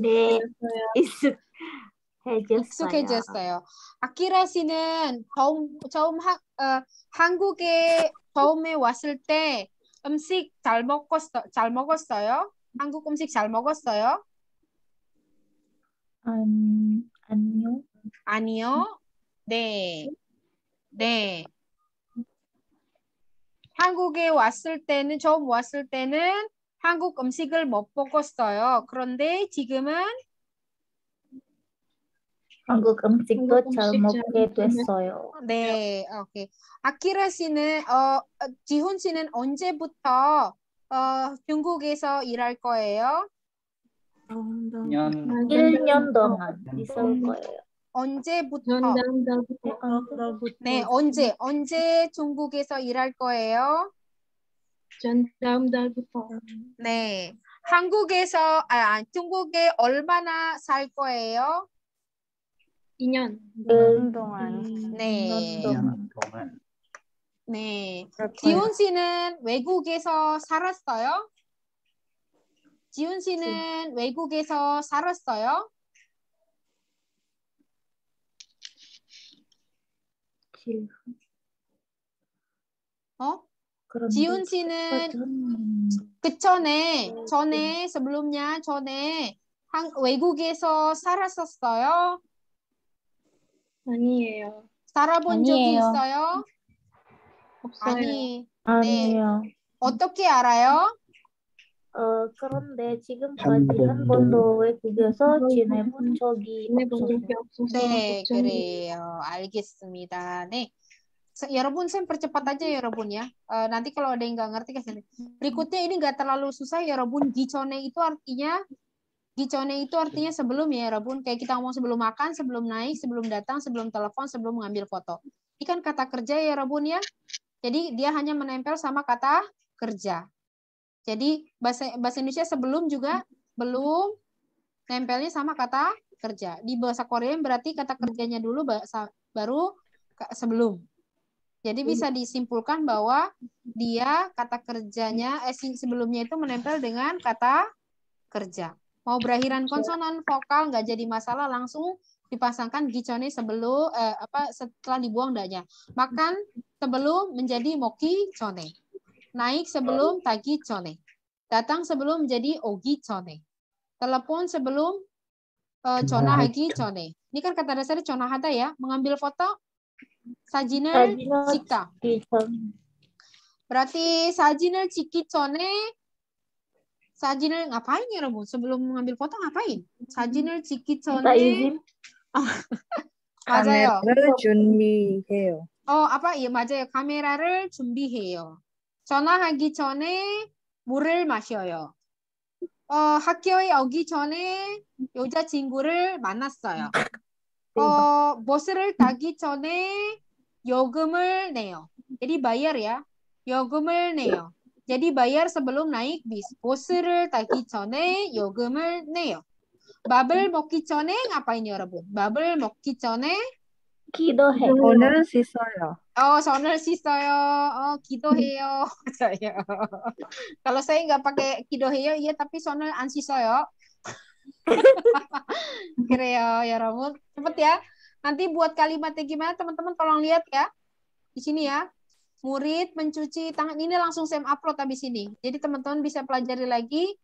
네. 익숙해졌어요. 익숙해졌어요. 아키라 씨는 한국에 처음에 왔을 때 음식 잘 먹었어요? 한국 음식 잘 먹었어요? 아니요. 아니요. 네. 네. 한국에 처음 왔을 때는 한국 음식을 못 먹었어요. 그런데 지금은 한국 음식도 한국 잘 음식 잘 먹게 먹게 됐어요. 네, 오케이. 아키라 씨는 지훈 씨는 언제부터 중국에서 일할 거예요? 2년 1년 동안 있을 거예요. 언제부터? 다음 달부터 네, 언제 중국에서 일할 거예요? 다음 달부터 네. 중국에 얼마나 살 거예요? 2년 1년 동안. 네. 2년 동안. 네. 그럴 거예요. 지훈 씨는 외국에서 살았어요? 지훈 씨는 외국에서 살았어요? 그런데 지훈 씨는 그 전에 sebelumnya 전에 외국에서 살았었어요? 아니에요. 살아본 적이 아니에요. 있어요? 없어요. 네. 아니요. 어떻게 알아요? 그런데 지금까지 한 번도 외국에서 지내본 적이 지내본 없어요. 적이 없어서 네, 걱정이에요. 그래요. 알겠습니다. 네. Yarobun, saya percepat aja ya Robun ya. Nanti kalau ada yang nggak ngerti kasih. Berikutnya ini nggak terlalu susah ya Robun. Gicone itu artinya sebelum ya Robun. Kayak kita ngomong sebelum makan, sebelum naik, sebelum datang, sebelum telepon, sebelum mengambil foto. Ini kan kata kerja ya Robun ya. Jadi dia hanya menempel sama kata kerja. Jadi bahasa Indonesia sebelum juga belum nempelnya sama kata kerja. Di bahasa Korea berarti kata kerjanya dulu baru sebelum. Jadi bisa disimpulkan bahwa dia kata kerjanya sebelumnya itu menempel dengan kata kerja. Mau berakhiran konsonan vokal nggak jadi masalah, langsung dipasangkan gicone sebelum setelah dibuang danya. Makan sebelum menjadi moki cone. Naik sebelum tagi cone. Datang sebelum menjadi ogi cone. Telepon sebelum conahagi cone. Ini kan kata dasarnya conahada ya. Mengambil foto 사진을 찍다. berarti 사진을 찍기 전에 사진을 ngapain ya 여러분? Sebelum mengambil foto ngapain? 사진을 찍기 전에 맞아요. 카메라를 준비해요. 예, 맞아요. 카메라를 준비해요. 전화하기 전에 물을 마셔요. 학교에 오기 전에 여자친구를 만났어요. 버스를 타기 전에 요금을 내요. Jadi bayar ya. 요금을 내요. Jadi bayar sebelum naik bis. 버스를 타기 전에 요금을 내요. 밥을 먹기 전에 ngapain 여러분? 밥을 먹기 전에 기도해. 손을 씻어요. 손을 씻어요. 기도해요. 맞아요. Kalau saya nggak pakai 기도해요, iya tapi 손을 안 씻어요. Kira 여러분. Cepet ya. Nanti buat kalimatnya gimana teman-teman tolong lihat ya. Di sini ya. Murid mencuci tangan. Ini langsung saya upload habis ini. Jadi teman-teman bisa pelajari lagi.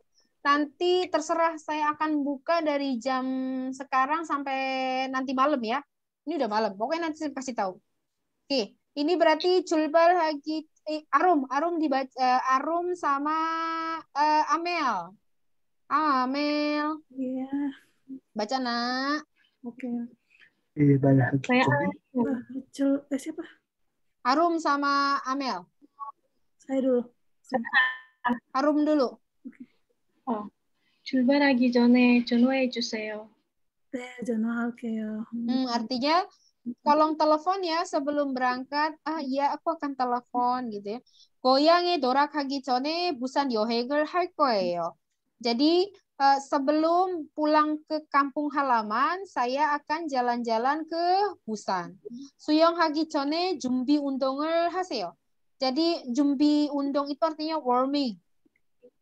Nanti terserah saya akan buka dari jam sekarang sampai nanti malam ya. Ini udah malam. Pokoknya nanti saya kasih tahu. Oke. Ini berarti Julbal lagi Arum dibaca Arum sama Amel. Amel. Iya. Baca nak. Oke. Saya Siapa? Arum sama Amel. Saya dulu. Arum dulu. 출발하기 전에 전화해 주세요. 네, 전화할게요. Artinya tolong telepon ya sebelum berangkat. Iya aku akan telepon gitu ya. 고향에 도락하기 전에 부산 여행을 할 거예요. Jadi sebelum pulang ke kampung halaman, saya akan jalan-jalan ke Busan. 수영하기 전에 준비 운동을 하세요. Jadi 준비 운동 itu artinya warming.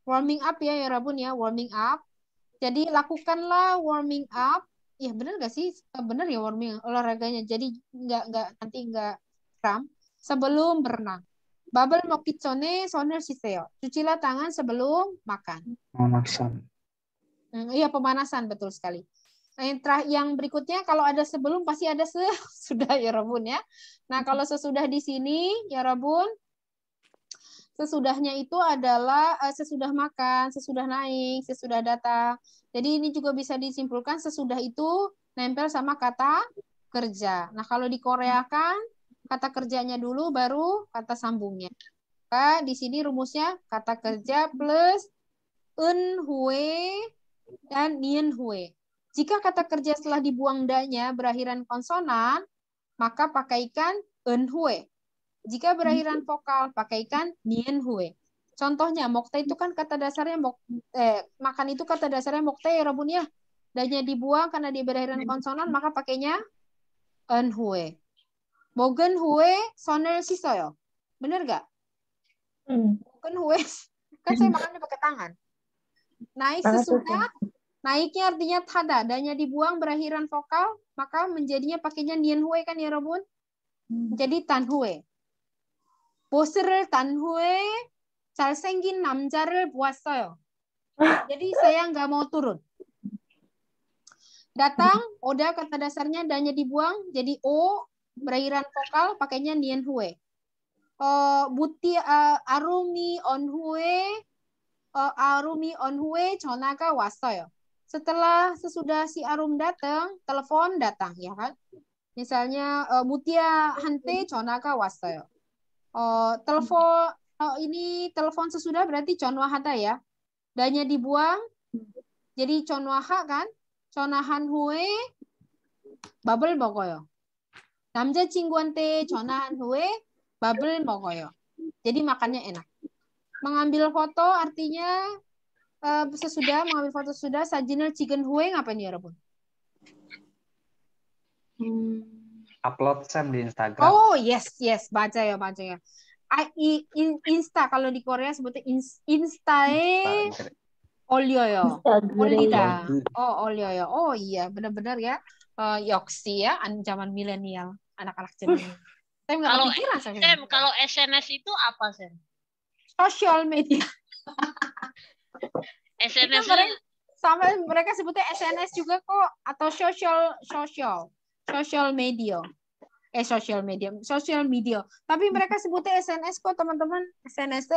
Warming up ya Rabun ya, warming up. Jadi lakukanlah warming up. Ya benar gak sih? Benar ya warming olahraganya. Jadi nanti nggak kram. Sebelum berenang. Babel 먹기 전에 손을 씻어요. Cucilah tangan sebelum makan. Pemanasan. Iya pemanasan betul sekali. Nah, yang berikutnya kalau ada sebelum pasti ada sesudah ya Rabun ya. Nah kalau sesudah di sini ya Rabun, sesudahnya itu adalah sesudah makan, sesudah naik, sesudah datang. Jadi ini juga bisa disimpulkan sesudah itu nempel sama kata kerja. Nah, kalau di Korea kan kata kerjanya dulu baru kata sambungnya. Maka di sini rumusnya kata kerja plus eun hue dan nien hue. Jika kata kerja setelah dibuang danya berakhiran konsonan, maka pakaikan eun hue. Jika berakhiran vokal, pakaikan nien hue. Contohnya, mokte itu kan kata dasarnya makan itu kata dasarnya mokte ya Rabun ya. Danya dibuang karena dia berakhiran konsonan, maka pakainya eun hue. Mogen hue sonel sisoyo. Bener gak? Mogen hue. Kan saya makannya pakai tangan. Naik sesudah, naiknya artinya tada. Danya dibuang berakhiran vokal, maka menjadinya pakainya nien hue kan ya Rabun? Jadi tan hue. 보스를 단 후에 잘생긴 남자를 보았어요. Jadi saya nggak mau turun. Datang, oda kata dasarnya danya dibuang, jadi o berakhiran vokal pakainya nien hue. Buti arumi on hue 전화가 왔어요. Sesudah si Arum datang, telepon datang ya kan? Misalnya Mutia hante 전화가 왔어요. Telepon sesudah berarti 전화하다 ya. Danya dibuang jadi 전화하 kan? 전화한 후에 밥을 먹어요. 남자친구한테 전화한 후에 밥을 먹어요. Jadi makannya enak. Mengambil foto artinya sesudah mengambil foto sudah 사진을 찍은 후에 ngapain ya Rabun? Upload Sam di Instagram. Oh yes, baca ya. Insta kalau di Korea sebutnya Insta에 올려요. 올리다. 올려요. Oh iya, benar-benar ya. Yoksi ya, zaman milenial, anak-anak zaman. Saya nggak kepikiran Sam, kalau SNS itu apa, Sam? Social media. SNS sama mereka sebutnya SNS juga kok, atau social media. Social media. Tapi mereka sebutnya SNS kok, teman-teman. SNS.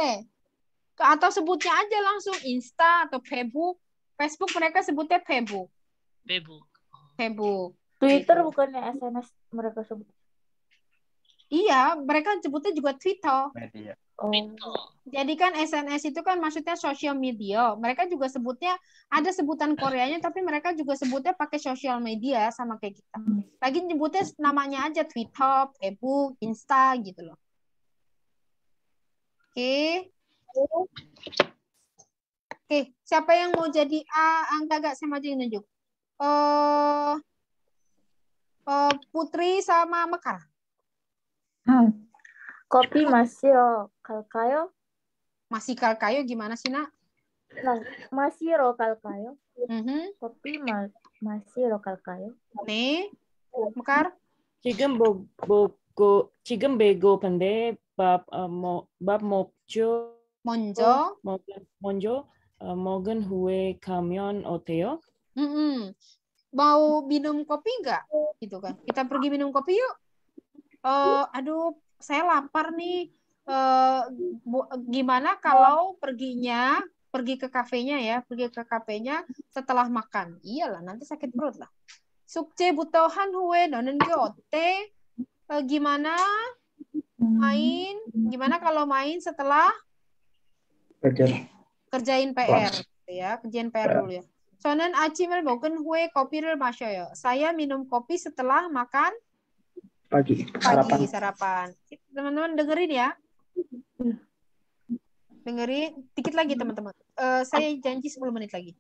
Atau sebutnya aja langsung Insta atau Facebook. Facebook mereka sebutnya Facebook. Twitter gitu. Bukannya SNS mereka sebut. Iya, mereka sebutnya juga Twitter. Media. Jadi kan SNS itu kan maksudnya social media. Mereka juga sebutnya, ada sebutan Koreanya, tapi mereka juga sebutnya pakai social media sama kayak kita. Lagi nyebutnya namanya aja Twitter, Facebook, Insta gitu loh. Oke, siapa yang mau jadi enggak saya maju nunjuk. Putri sama Mekar. Kopi masih 갈까요? Masih 갈까요 gimana sih, Nak? 마시러 갈까요? Kopi 마시러 갈까요? 네. Mekar? 지금 지금 배고픈데 밥 먹죠. 먼저 먹은 후에 가면 어때요? Mau minum kopi enggak? Gitu kan. Kita pergi minum kopi yuk. Aduh, saya lapar nih. Gimana kalau pergi ke kafenya ya, pergi ke kafenya setelah makan. Iyalah, nanti sakit perut lah. 숙제부터 한 후에 너는 게 어때? Gimana kalau main setelah kerjain PR ya, kerjain PR dulu ya. 저는 아침을 먹은 후에 커피를 마셔요. Saya minum kopi setelah makan pagi sarapan. Teman-teman dengerin ya. Dengerin dikit lagi teman-teman. Saya janji 10 menit lagi.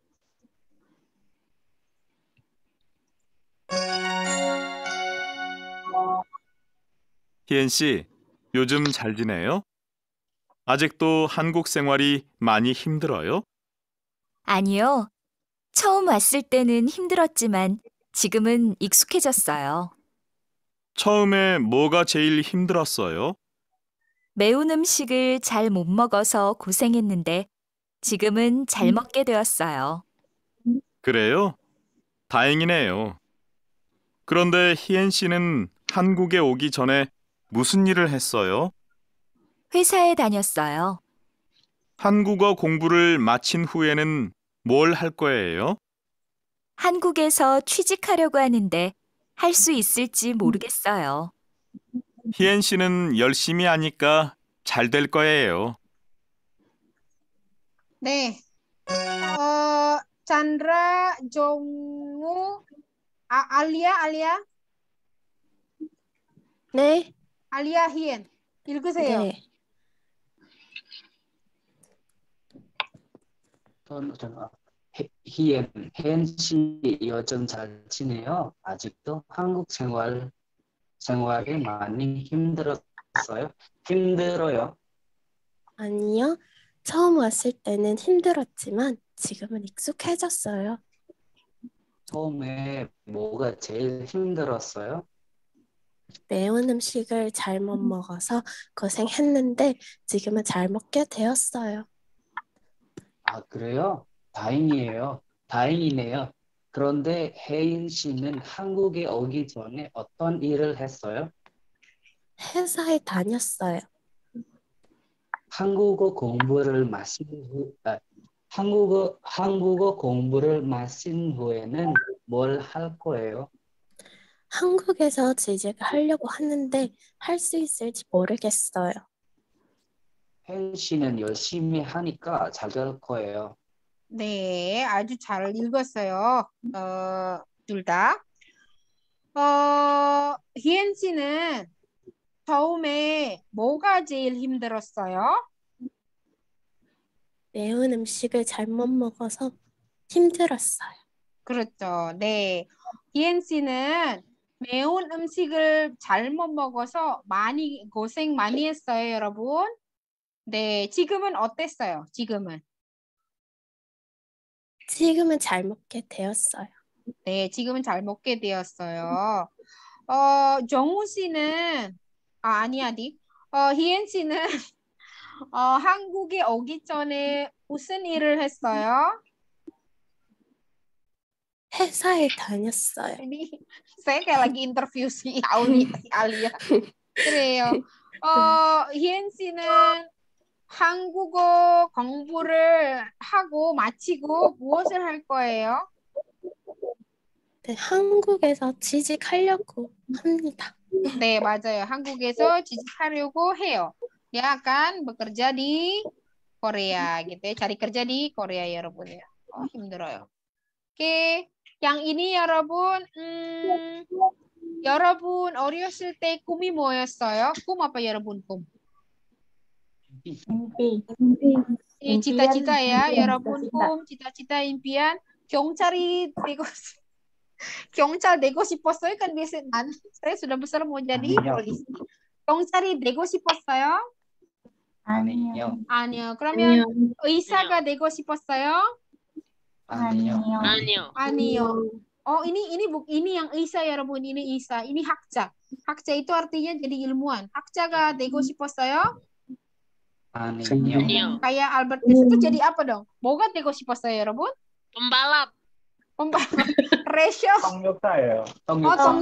희엔 씨, 요즘 잘 지내요? 아직도 한국 생활이 많이 힘들어요? 아니요. 처음 왔을 때는 힘들었지만 지금은 익숙해졌어요. 처음에 뭐가 제일 힘들었어요? 매운 음식을 잘 못 먹어서 고생했는데 지금은 잘 먹게 되었어요. 그래요? 다행이네요. 그런데 희엔 씨는 한국에 오기 전에 무슨 일을 했어요? 회사에 다녔어요. 한국어 공부를 마친 후에는 뭘 할 거예요? 한국에서 취직하려고 하는데 할 수 있을지 모르겠어요. 희엔 씨는 열심히 하니까 잘 될 거예요. 네. Chandra, Jongwoo, Alia, 네, Alia, Hien. 읽으세요. 네. 혜연 씨 요즘 잘 지내요? 아직도 한국 생활이 많이 힘들었어요? 힘들어요? 아니요. 처음 왔을 때는 힘들었지만 지금은 익숙해졌어요. 처음에 뭐가 제일 힘들었어요? 매운 음식을 잘못 먹어서 고생했는데 지금은 잘 먹게 되었어요. 아, 그래요? 다행이네요. 그런데 혜인 씨는 한국에 오기 전에 어떤 일을 했어요? 회사에 다녔어요. 한국어 공부를 마친 후에는 뭘 할 거예요? 한국에서 취직을 하려고 하는데 할 수 있을지 모르겠어요. 혜인 씨는 열심히 하니까 잘 될 거예요. 네, 아주 잘 읽었어요. 둘 다. 희엔 씨는 처음에 뭐가 제일 힘들었어요? 매운 음식을 잘못 먹어서 힘들었어요. 그렇죠. 네. 희엔 씨는 매운 음식을 잘못 먹어서 고생 많이 했어요, 여러분. 네, 지금은 어땠어요? 지금은 잘 먹게 되었어요. 네, 지금은 잘 먹게 되었어요. 정우 씨는 희엔 씨는 한국에 오기 전에 무슨 일을 했어요? 회사에 다녔어요. Ini saya kayak lagi interview si Alia. 그래요. 희엔 씨는 한국어 공부를 하고 마치고 무엇을 할 거예요? 네, 한국에서 취직하려고 합니다. 네, 맞아요. 한국에서 취직하려고 해요. Dia akan bekerja di Korea gitu ya. Cari kerja di Korea ya, 여러분 ya. 힘들어요. Oke, yang ini 여러분, 여러분 어렸을 때 꿈이 뭐였어요? 꿈 apa 여러분 꿈? Mimpi. Cita-cita ya, Impian, 여러분 cita-cita. 꿈, cita-cita, impian. 경찰이 되고 경찰 되고 싶었어요? Kan biasa saya sudah besar mau jadi polisi. 경찰이 되고 싶었어요? 아니요. 아니요. 그러면 의사가 되고 싶었어요? 아니요. 아니요. ini yang Isa ya, 여러분. Ini Isa. Ini 학자. 학자 itu artinya jadi ilmuwan. 학자가 되고 싶었어요? 아니요. Kayak Albert Einstein itu jadi apa dong? 뭐가 되고 싶었어요, 여러분? Pembalap. Ratio. 통역사예요. 통역사.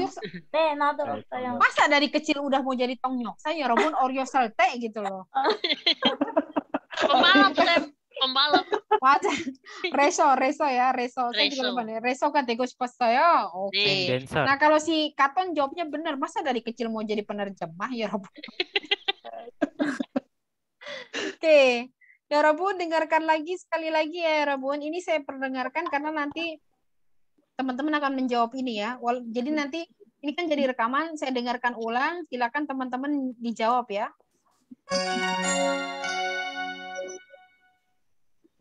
네, 나도 없어요. Masa dari kecil udah mau jadi 통역사, 여러분? Oryosal teh gitu loh. Pembalap. 맞아. Reso ya, Reso. Saya juga lupa nih. Reso가 되고 싶었어요. Oke. Nah, kalau si Katon jawabnya benar. Masa dari kecil mau jadi penerjemah, ya 여러분? Oke. 여러분, dengarkan lagi sekali lagi ya, 여러분. Ini saya perdengarkan karena nanti teman-teman akan menjawab ini ya. Jadi nanti ini kan jadi rekaman, saya dengarkan ulang. Silakan teman-teman dijawab ya.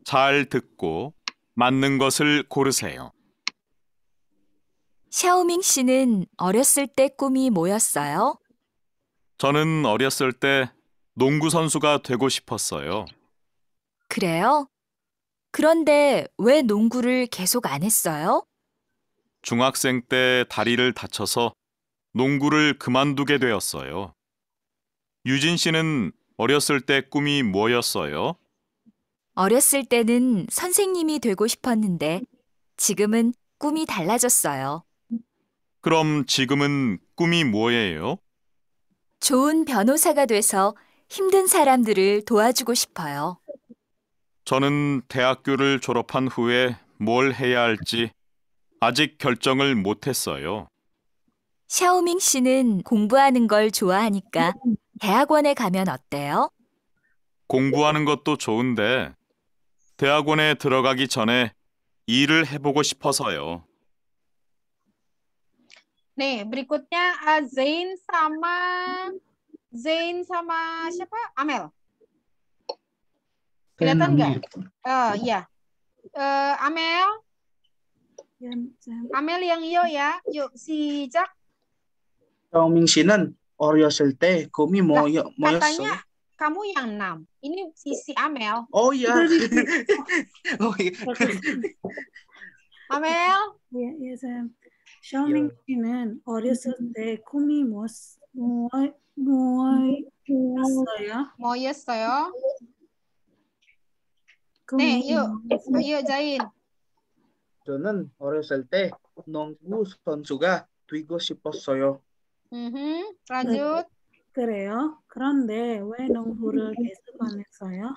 잘 듣고 맞는 것을 고르세요. 샤오밍 씨는 어렸을 때 꿈이 뭐였어요? 저는 어렸을 때 농구 선수가 되고 싶었어요. 그래요? 그런데 왜 농구를 계속 안 했어요? 중학생 때 다리를 다쳐서 농구를 그만두게 되었어요. 유진 씨는 어렸을 때 꿈이 뭐였어요? 어렸을 때는 선생님이 되고 싶었는데 지금은 꿈이 달라졌어요. 그럼 지금은 꿈이 뭐예요? 좋은 변호사가 돼서 힘든 사람들을 도와주고 싶어요. 저는 대학교를 졸업한 후에 뭘 해야 할지 아직 결정을 못했어요. 샤오밍 씨는 공부하는 걸 좋아하니까 대학원에 가면 어때요? 공부하는 것도 좋은데 대학원에 들어가기 전에 일을 해보고 싶어서요. Nih, berikutnya Zain sama siapa? Amel. Kelihatan nggak? Iya. Amel. Amel yang iyo ya. Yuk, 시작. 샤오밍 씨는 어렸을 때 꿈이 뭐였어요? Katanya kamu yang 6. Ini si Amel. Oh iya. Oh iya. Amel. 예, 쌤. 샤오밍 씨는 어렸을 때 꿈이 뭐였어요? 뭐였어요? 네, yuk Zain. 저는 어렸을 때 농구 선수가 되고 싶었어요. lanjut. 그래요? 그런데 왜 농구를 계속 안 했어요?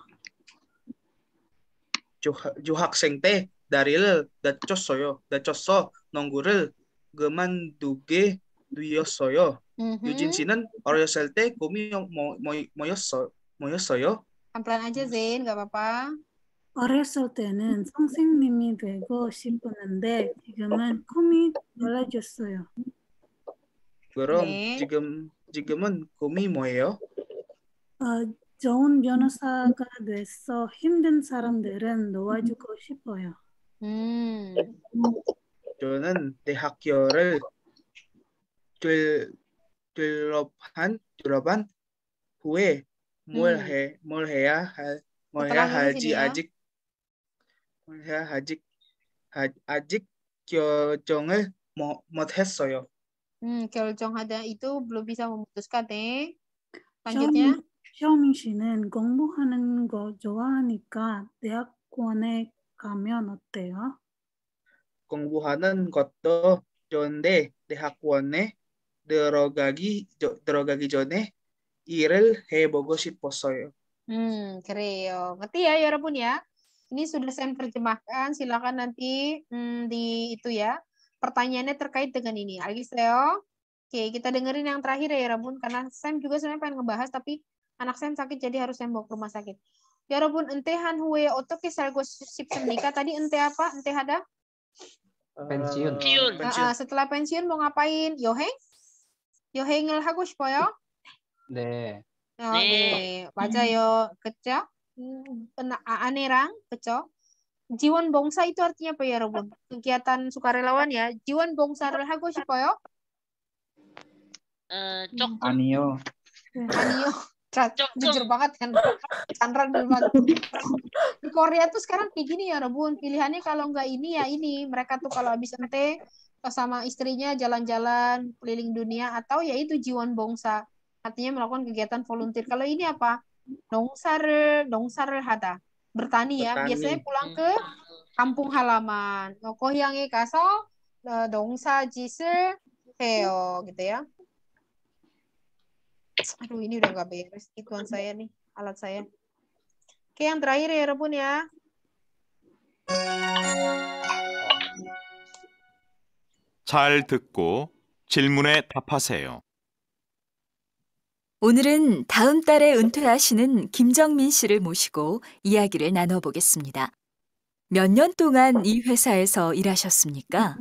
유학생 때 다리를 다쳤어. 농구를 그만두게 되었어요. 유진 씨는 어렸을 때 꿈이 뭐였어요? Pelan-pelan aja Zain, nggak apa-apa. 어렸을 때는 선생님이 되고 싶었는데 지금은 꿈이 달라졌어요. 그럼 네. 지금은 꿈이 뭐예요? 좋은 변호사가 돼서 힘든 사람들은 도와주고 싶어요. 저는 대학교를 졸업한 후에 뭘 해야 할지 아직 결정을 못했어요. 결정하다 itu belum bisa memutuskan nih. Lanjutnya. 샤오밍 씨는 공부하는 거 좋아하니까 대학원에 가면 어때요? 공부하는 것도 좋은데 대학원에 들어가기 전에 일을 해보고 싶었어요. Keren. Ngerti ya, Yorobun ya? Ini sudah saya terjemahkan. Silakan nanti di itu ya. Pertanyaannya terkait dengan ini. Algiseo. Oke, kita dengerin yang terakhir ya, Yorobun. Karena Sam juga sebenarnya pengen ngebahas, tapi anak Sam sakit, jadi harus saya bawa ke rumah sakit. Yorobun, ente han huwe otoke salgo sip semnika. Tadi ente apa? Ente ada? Pensiun. Setelah pensiun mau ngapain? Yoheng? Yoheng을 하고 싶어요? 네. 네, 맞아요. 그쵸? 아내랑, 그쵸? 지원 봉사 itu artinya apa ya, 여러분? Kegiatan sukarelawan ya. 지원 봉사를 하고 싶어요? 조금. 아니요. 아니요. Jujur banget kan. Chandra duluan. Di Korea tuh sekarang kayak gini ya, Rebun. Pilihannya kalau nggak ini ya ini. Mereka tuh kalau habis ente sama istrinya jalan-jalan keliling dunia atau ya itu jiwon bongsa. Artinya melakukan kegiatan volunteer. Kalau ini apa? 농사를 하다. Bertani ya. Biasanya pulang ke kampung halaman. 고향에 가서 농사짓을 해요 gitu ya. Aduh, ini udah nggak beres ituan saya nih, alat saya. Oke, yang terakhir ya, Rebun ya. 잘 듣고 질문에 답하세요. 오늘은 다음 달에 은퇴하시는 김정민 씨를 모시고 이야기를 나눠보겠습니다. 몇 년 동안 이 회사에서 일하셨습니까?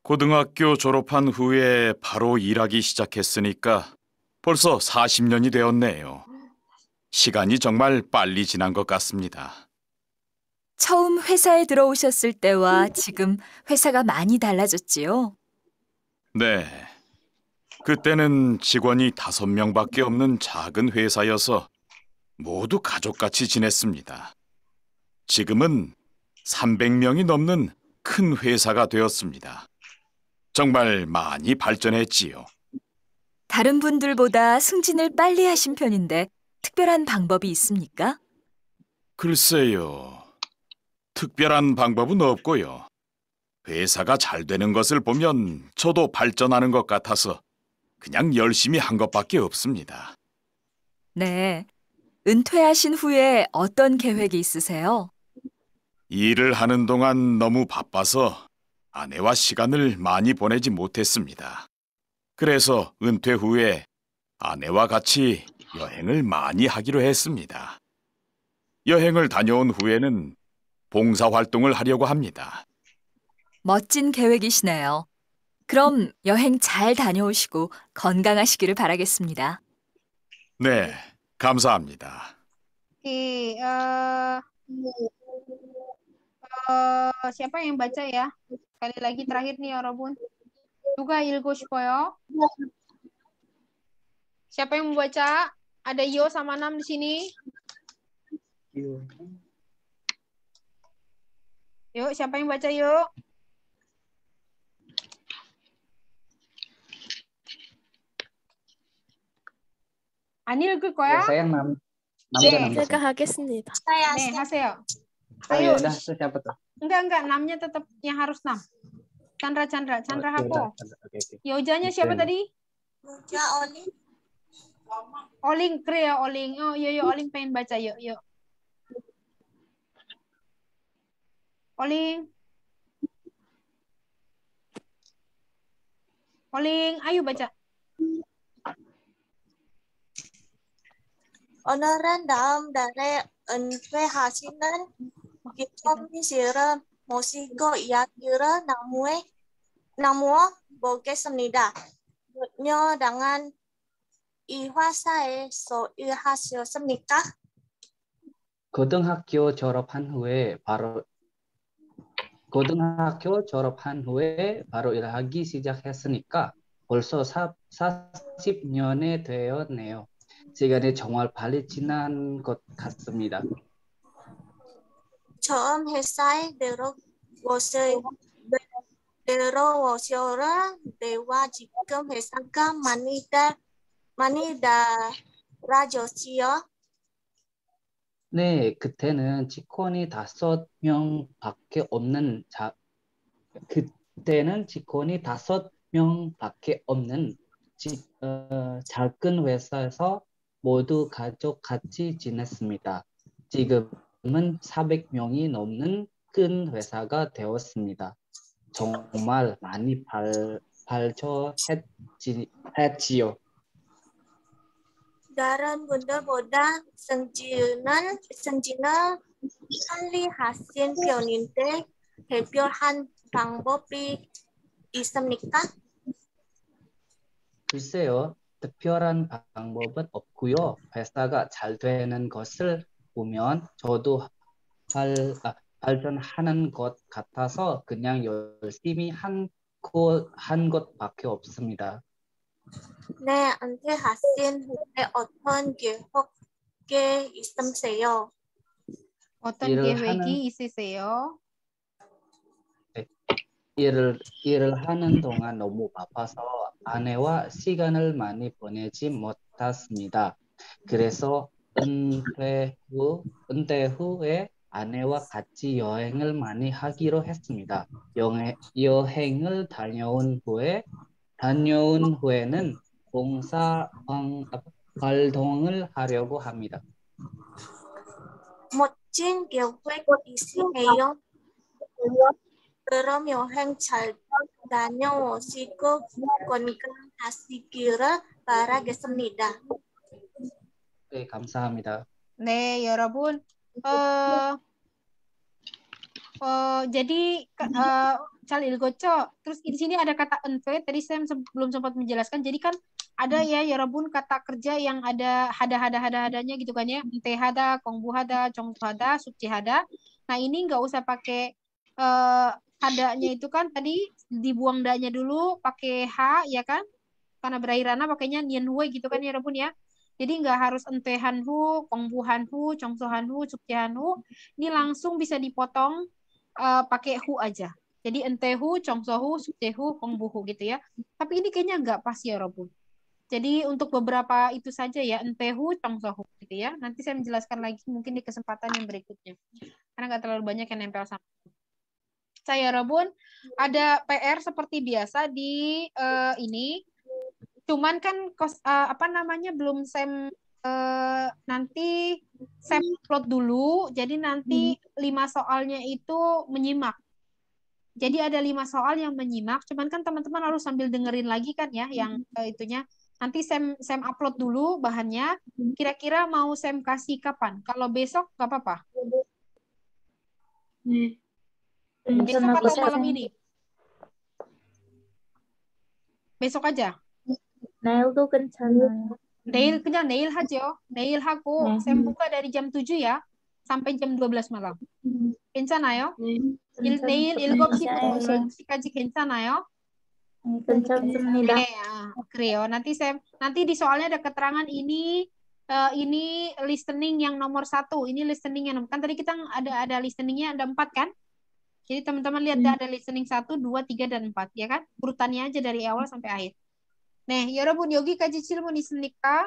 고등학교 졸업한 후에 바로 일하기 시작했으니까 벌써 40년이 되었네요. 시간이 정말 빨리 지난 것 같습니다. 처음 회사에 들어오셨을 때와 지금 회사가 많이 달라졌지요? 네. 그때는 직원이 5명밖에 없는 작은 회사여서 모두 가족같이 지냈습니다. 지금은 300명이 넘는 큰 회사가 되었습니다. 정말 많이 발전했지요. 다른 분들보다 승진을 빨리 하신 편인데 특별한 방법이 있습니까? 글쎄요. 특별한 방법은 없고요. 회사가 잘 되는 것을 보면 저도 발전하는 것 같아서 그냥 열심히 한 것밖에 없습니다. 네. 은퇴하신 후에 어떤 계획이 있으세요? 일을 하는 동안 너무 바빠서 아내와 시간을 많이 보내지 못했습니다. 그래서 은퇴 후에 아내와 같이 여행을 많이 하기로 했습니다. 여행을 다녀온 후에는 봉사활동을 하려고 합니다. 멋진 계획이시네요. 그럼 여행 잘 다녀오시고 건강하시기를 바라겠습니다. 네, 감사합니다. Oke, siapa yang baca ya? Sekali lagi terakhir nih, Yorobun. Juga Ilgo Shikoyo. Siapa yang membaca? Ada Yo sama Nam di sini. Yuk, siapa yang baca yuk? Anil 그 거야? Saya enam. 제가 하겠습니다. 네, 하세요. Oh ya Ayo. udah, itu siapa tuh? Enggak, namnya tetap yang harus Nam. Chandra Oh, Hapo. Oke. Yojanya siapa Oke. tadi? Ya, Oli. Oling, Krea Oling. Oh, yo Oling pengen baca, yuk. Oling, ayo baca. 오늘은 다음 달에 은퇴하시는 김정민 씨를 모시고 이야기를 나누어 보겠습니다. 몇 년 동안 이 회사에서 일하셨습니까? 고등학교 졸업한 후에 바로 일하기 시작했으니까 벌써 40년이 되었네요. 시간이 정말 빨리 지난 것 같습니다. 처음 회사에 들어오셔라 때와 지금 회사가 많이 달라졌지요. 네, 그때는 직원이 5명밖에 없는 작은 회사에서 모두 가족같이 지냈습니다. 지금은 400명이 넘는 큰 회사가 되었습니다. 정말 많이 발전했지요. 다른 분들보다 승진을 빨리 하신 편인데 특별한 방법이 있습니까? 글쎄요, 특별한 방법은 없고요. 회사가 잘 되는 것을 보면 저도 발전하는 것 같아서 그냥 열심히 한 것밖에 없습니다. 네, 은퇴하신 후에 어떤 계획이 있으세요? 어떤 계획이 있으세요? 일을 하는 동안 너무 바빠서 아내와 시간을 많이 보내지 못했습니다. 그래서 은퇴 후에 아내와 같이 여행을 많이 하기로 했습니다. 여행을 다녀온 후에는 봉사 활동을 하려고 합니다. 멋진 계획이시네요. 그럼 여행 잘 다녀오시고 건강하시기를 바라겠습니다. 네, 감사합니다. 네, 여러분. Jadi Cal Ilgoco, terus di sini ada kata enve, tadi saya belum sempat menjelaskan. Jadi kan ada ya Yorobun kata kerja yang ada hada-hadanya gitu kan ya. Ente hada, kongbu hada, congbu hada, subci hada. Nah, ini nggak usah pakai hadanya itu kan tadi dibuang danya dulu pakai h ya kan? Karena berakhirana pakainya nianhue gitu kan ya Yorobun ya. Jadi nggak harus entehanhu, kongbuhanhu, congsohanhu, subcihanhu. Ini langsung bisa dipotong pakai hu aja. Jadi entehu, congsohu, subcehu, kongbuhu gitu ya. Tapi ini kayaknya nggak pas ya Robun. Jadi untuk beberapa itu saja ya, entehu, congsohu gitu ya. Nanti saya menjelaskan lagi mungkin di kesempatan yang berikutnya. Karena nggak terlalu banyak yang nempel sama. Saya Robun, ada PR seperti biasa di ini. Cuman kan belum nanti saya upload dulu. Jadi nanti 5 soalnya itu menyimak. Jadi ada 5 soal yang menyimak, cuman kan teman-teman harus sambil dengerin lagi kan ya yang itunya. Nanti Sam upload dulu bahannya. Kira-kira mau Sam kasih kapan? Kalau besok nggak apa-apa. Besok atau malam ini? Besok aja. 내일도 괜찮아요. 내일 그냥 내일 하죠. 내일 하고 Sam buka dari jam 7 ya sampai jam 12 malam. 괜찮아요? 내일 7시부터 12시까지 괜찮아요? 괜찮습니다. 네, 그래요. nanti di soalnya ada keterangan ini listening yang nomor 1. Ini listening yang kan tadi kita ada listeningnya ada 4 kan? Jadi teman-teman lihat ada listening 1, 2, 3 dan 4 ya kan? Urutannya aja dari awal sampai akhir. 네, 여러분 여기까지 질문 있습니까?